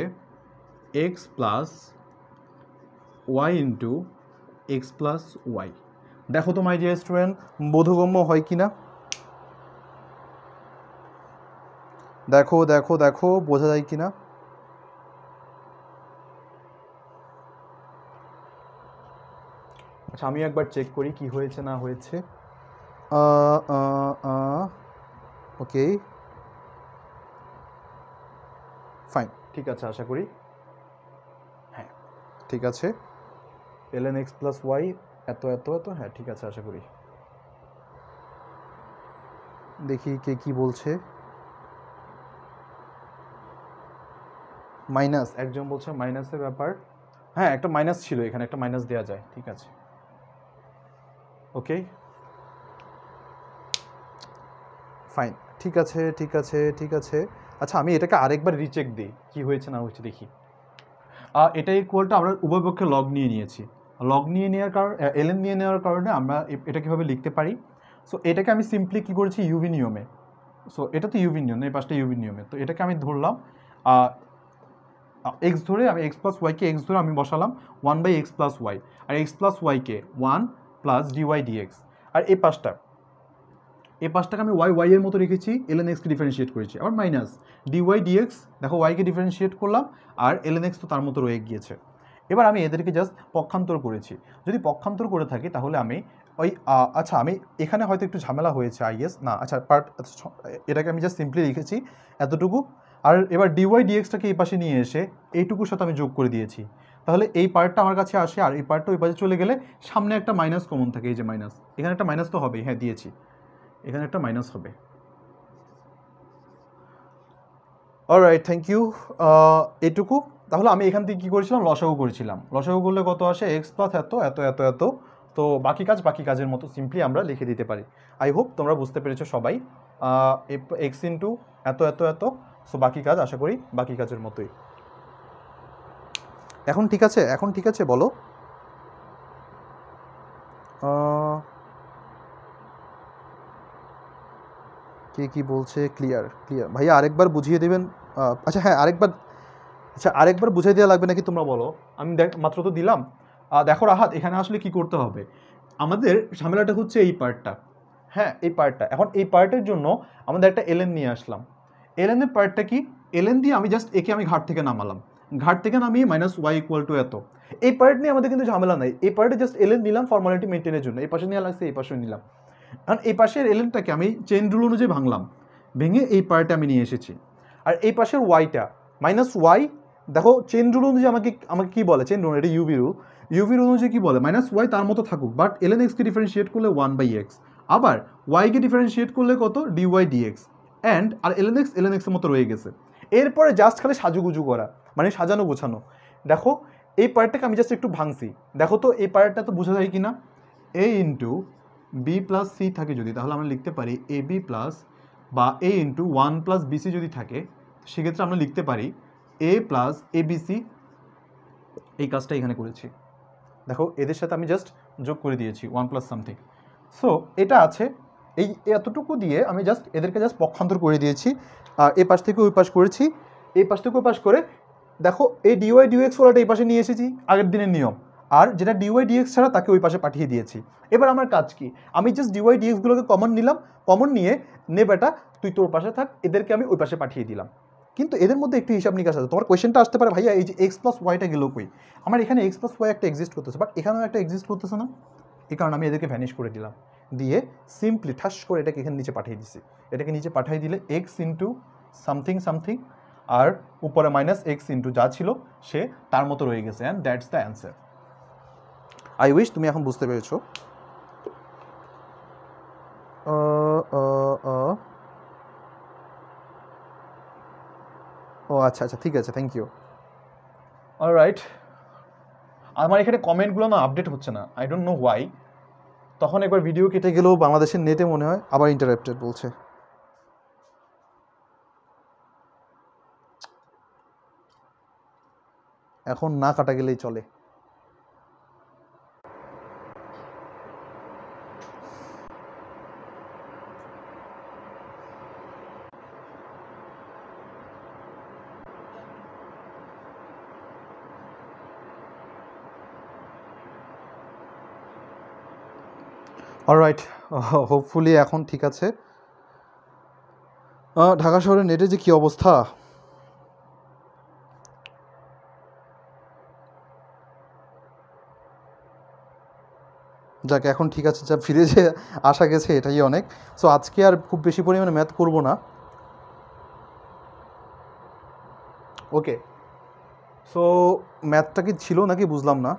x plus y into x plus y. দেখো তো মাই ডিয়ার স্টুডেন্ট বোধগম্য হয় কি না, দেখো দেখো দেখো বোঝা যায় কি না। আচ্ছা আমি একবার চেক করি কি হয়েছে না হয়েছে। ওকে ফাইন, ঠিক আছে আশা করি, হ্যাঁ ঠিক আছে ln x প্লাস ওয়াই এত এত এত, হ্যাঁ ঠিক আছে আশা করি। দেখি কে কি বলছে, মাইনাস একজন বলছে মাইনাসের ব্যাপার, হ্যাঁ একটা মাইনাস ছিল এখানে, একটা মাইনাস দেওয়া যায়, ঠিক আছে ওকে ফাইন, ঠিক আছে ঠিক আছে ঠিক আছে। আচ্ছা আমি এটাকে আরেকবার রিচেক দিই কি হয়েছে না হয়েছে দেখি। এটা ইকুয়ালটা আমরা উভয় পক্ষে লগ নিয়ে নিয়েছি। লগ নিয়ে নেওয়ার কারণে এলএন নিয়ে নেওয়ার কারণে আমরা এটা কীভাবে লিখতে পারি, সো এটাকে আমি সিম্পলি কী করেছি ইউভি নিয়মে, সো এটা তো ইউভি নিয়ম, এই পাশটা ইউভি নিয়মে, তো এটাকে আমি ধরলাম এক্স ধরে, আমি এক্স প্লাস ওয়াইকে এক্স ধরে আমি বসালাম 1/x+y, আর এক্স প্লাস ওয়াইকে 1 প্লাস ডিওয়াই ডিএক্স, আর এই পাশটাকে আমি ওয়াই এর মতো রেখেছি, এলএন এক্সকে ডিফারেন্সিয়েট করেছি, আবার মাইনাস ডিওয়াই ডিএক্স, দেখো ওয়াইকে ডিফারেন্সিয়েট করলাম আর এলএন এক্স তো তার মতো রয়ে গিয়েছে। এবার আমি এদেরকে জাস্ট পক্ষান্তর করেছি, যদি পক্ষান্তর করে থাকি তাহলে আমি ওই আচ্ছা আমি এখানে হয়তো একটু ঝামেলা হয়েছে আইএস না, আচ্ছা এটাকে আমি জাস্ট সিম্পলি লিখেছি এতটুকু, আর এবার ডিওয়াই ডিএক্সটাকে এই পাশে নিয়ে এসে এইটুকুর সাথে আমি যোগ করে দিয়েছি, তাহলে এই পার্টটা আমার কাছে আসে, আর এই পার্টটা ওই পাশে চলে গেলে সামনে একটা মাইনাস কমন থাকে, এই যে মাইনাস, এখানে একটা মাইনাস তো হবে, হ্যাঁ দিয়েছি, এখানে একটা মাইনাস হবে। Alright, thank you. এটুকু তাহলে আমি এখান থেকে কী করেছিলাম, লসাগু করেছিলাম, লসাগু করলে কত আসে, এক্স প্লাস এত এত এত এত, তো বাকি কাজের মতো সিম্পলি আমরা লিখে দিতে পারি। আই হোপ তোমরা বুঝতে পেরেছো সবাই, এক্স ইন্টু এত এত এত, সো বাকি কাজ আশা করি বাকি কাজের মতোই। এখন ঠিক আছে, এখন ঠিক আছে বলো। কে কি বলছে, ক্লিয়ার ক্লিয়ার ভাইয়া, আরেকবার বুঝিয়ে দেবেন? আচ্ছা হ্যাঁ আরেকবার বুঝিয়ে দেওয়া লাগবে নাকি তোমরা বলো, আমি মাত্র তো দিলাম। দেখো রাহাত, এখানে আসলে কি করতে হবে, আমাদের ঝামেলাটা হচ্ছে এই পার্টটা, হ্যাঁ এই পার্টটা, এখন এই পার্টের জন্য আমাদের একটা এলএন নিয়ে আসলাম, এলএনের পার্টটা কি, এলএন দিয়ে আমি জাস্ট একে আমি ঘাট থেকে নামালাম, ঘাট থেকে নামিয়ে মাইনাস ওয়াই ইকুয়াল টু এত, এই পার্ট নিয়ে আমাদের কিন্তু ঝামেলা নাই, এই পার্টে জাস্ট এলএন নিলাম ফর্মালিটি মেনটেনের জন্য, এই পাশে নিয়ে লাগছে এই পাশে নিলাম, কারণ এই পাশের এলএনটাকে আমি চেইন রুল অনুযায়ী ভাঙলাম, ভেঙে এই পার্টে আমি নিয়ে এসেছি, আর এই পাশের ওয়াইটা মাইনাস ওয়াই, দেখো চেইন রুল অনুযায়ী আমাকে কি বলে, চেইন রুল এটা ইউভি রুল অনুযায়ী কি বলে, মাইনাস ওয়াই তার মতো থাকুক, বাট এলএন এক্সকে ডিফারেন্সিয়েট করলে 1/x, আবার ওয়াইকে ডিফারেন্সিয়েট করলে কত, ডিওয়াই ডিএক্স, অ্যান্ড আর এলএন এক্সের মতো রয়ে গেছে, এরপরে জাস্ট খালি সাজুগুজু করা, মানে সাজানো গোছানো। দেখো এই পার্টটাকে আমি জাস্ট একটু ভাঙছি, দেখো তো এই পার্টটা তো বোঝা যায় কি না, এ ইন্টু বি প্লাস সি থাকে যদি, তাহলে আমরা লিখতে পারি এ বি প্লাস, বা এ ইন্টু 1 প্লাস বিসি যদি থাকে, সেক্ষেত্রে আমরা লিখতে পারি এ প্লাস এ বিসি, এই কাজটা এখানে করেছি, দেখো এদের সাথে আমি জাস্ট যোগ করে দিয়েছি 1 প্লাস সামথিং, সো এটা আছে, এই এতটুকু দিয়ে আমি জাস্ট এদেরকে জাস্ট পক্ষান্তর করে দিয়েছি, এই পাশ থেকে ওই পাশ করেছি, এই পাশ থেকে ওই পাশ করে, দেখো এই ডিওয়াই ডিএক্স ওয়ালাটা এই পাশে নিয়ে এসেছি আগের দিনের নিয়ম, আর যেটা ডিওয়াই ডিএক্স ছাড়া তাকে ওই পাশে পাঠিয়ে দিয়েছি। এবার আমার কাজ কি, আমি জাস্ট ডিওয়াই ডিএক্সগুলোকে কমন নিলাম, কমন নিয়ে নে বেটা তুই তোর পাশে থাক, এদেরকে আমি ওই পাশে পাঠিয়ে দিলাম। কিন্তু এদের মধ্যে একটু হিসাব নিকাশ আছে, তোমার কোয়েশ্চেনটা আসতে পারে ভাইয়া এই যে এক্স প্লাস ওয়াইটা গেল কই, আমার এখানে এক্স প্লাস ওয়াই একটা এক্সিস্ট করতেছে, বাট এখানেও একটা এক্সিস্ট করতেছে না, এই কারণে আমি এদেরকে ভ্যানিশ করে দিলাম, দিয়ে সিম্পলি ঠাস করে এটাকে এখানে নিচে পাঠিয়ে দিছি, এটাকে নিচে পাঠিয়ে দিলে এক্স ইন্টু সামথিং সামথিং, আর উপরে মাইনাস এক্স ইন্টু যা ছিল সে তার মতো রয়ে গেছে, and that's the answer. I wish তুমি এখন বুঝতে পেরেছো। ও আচ্ছা আচ্ছা ঠিক আছে, থ্যাংক ইউ। অলরাইট, আমার এখানে কমেন্টগুলো না আপডেট হচ্ছে না, আই ডোন্ট নো হোয়াই, তখন একবার ভিডিও কেটে গেলেও বাংলাদেশের নেটে মনে হয় আবার ইন্টারাপ্টেড বলছে। এখন না কাটা গেলেই চলে। অলরাইট, হোপফুলি এখন ঠিক আছে। ঢাকা শহরের নেটে যে কী অবস্থা, যাক এখন ঠিক আছে, যা ফিরে যে আসা গেছে এটাই অনেক। সো আজকে আর খুব বেশি পরিমাণে ম্যাথ করব না, ওকে। সো ম্যাথটা কি ছিল নাকি বুঝলাম না,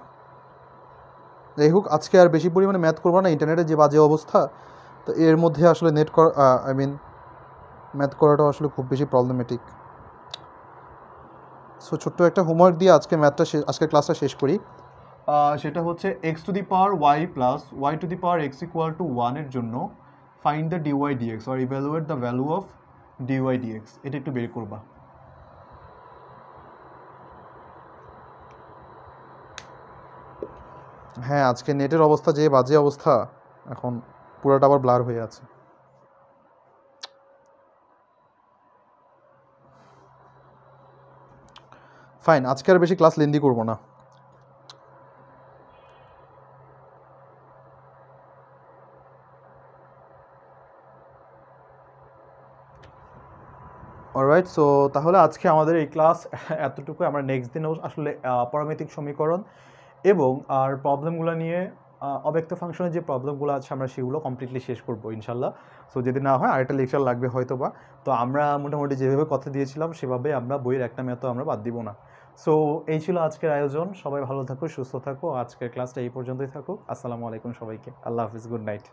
যাই হোক আজকে আর বেশি পরিমাণে ম্যাথ করবো না, ইন্টারনেটের যে বাজে অবস্থা, তো এর মধ্যে আসলে নেট করা ম্যাথ করাটাও আসলে খুব বেশি প্রবলেমেটিক। সো ছোট্ট একটা হোমওয়ার্ক দিয়ে আজকের ক্লাসটা শেষ করি, সেটা হচ্ছে x to the power y plus y to the power x equal to 1 এর জন্য find the dy dx or evaluate the value of dy dx, এটা একটু বের করবা। হ্যাঁ, আজকে নেটের অবস্থা যে বাজে অবস্থা, এখন পুরোটা আবার ব্লার হয়ে আছে। ফাইন, আজকে আর বেশি ক্লাস লেন্দি করবো না। অলরাইট, সো তাহলে আজকে আমাদের এই ক্লাস এতটুকু। আমরা নেক্সট দিনেও আসলে পারমেত্রিক সমীকরণ এবং আর প্রবলেমগুলো নিয়ে অব্যক্ত ফাংশনের যে প্রবলেমগুলো আছে আমরা সেগুলো কমপ্লিটলি শেষ করবো ইনশাল্লাহ। সো যদি না হয় আরেকটা লেকচার লাগবে হয়তো বা। তো আমরা মোটামুটি যেভাবে কথা দিয়েছিলাম সেভাবে আমরা বইয়ের একটা ম্যাথও আমরা বাদ দিব না। সো এই ছিল আজকের আয়োজন। সবাই ভালো থাকো, সুস্থ থাকো। আজকের ক্লাসটা এই পর্যন্তই থাকুক। আসসালামু আলাইকুম সবাইকে। আল্লাহ হাফিজ, গুড নাইট।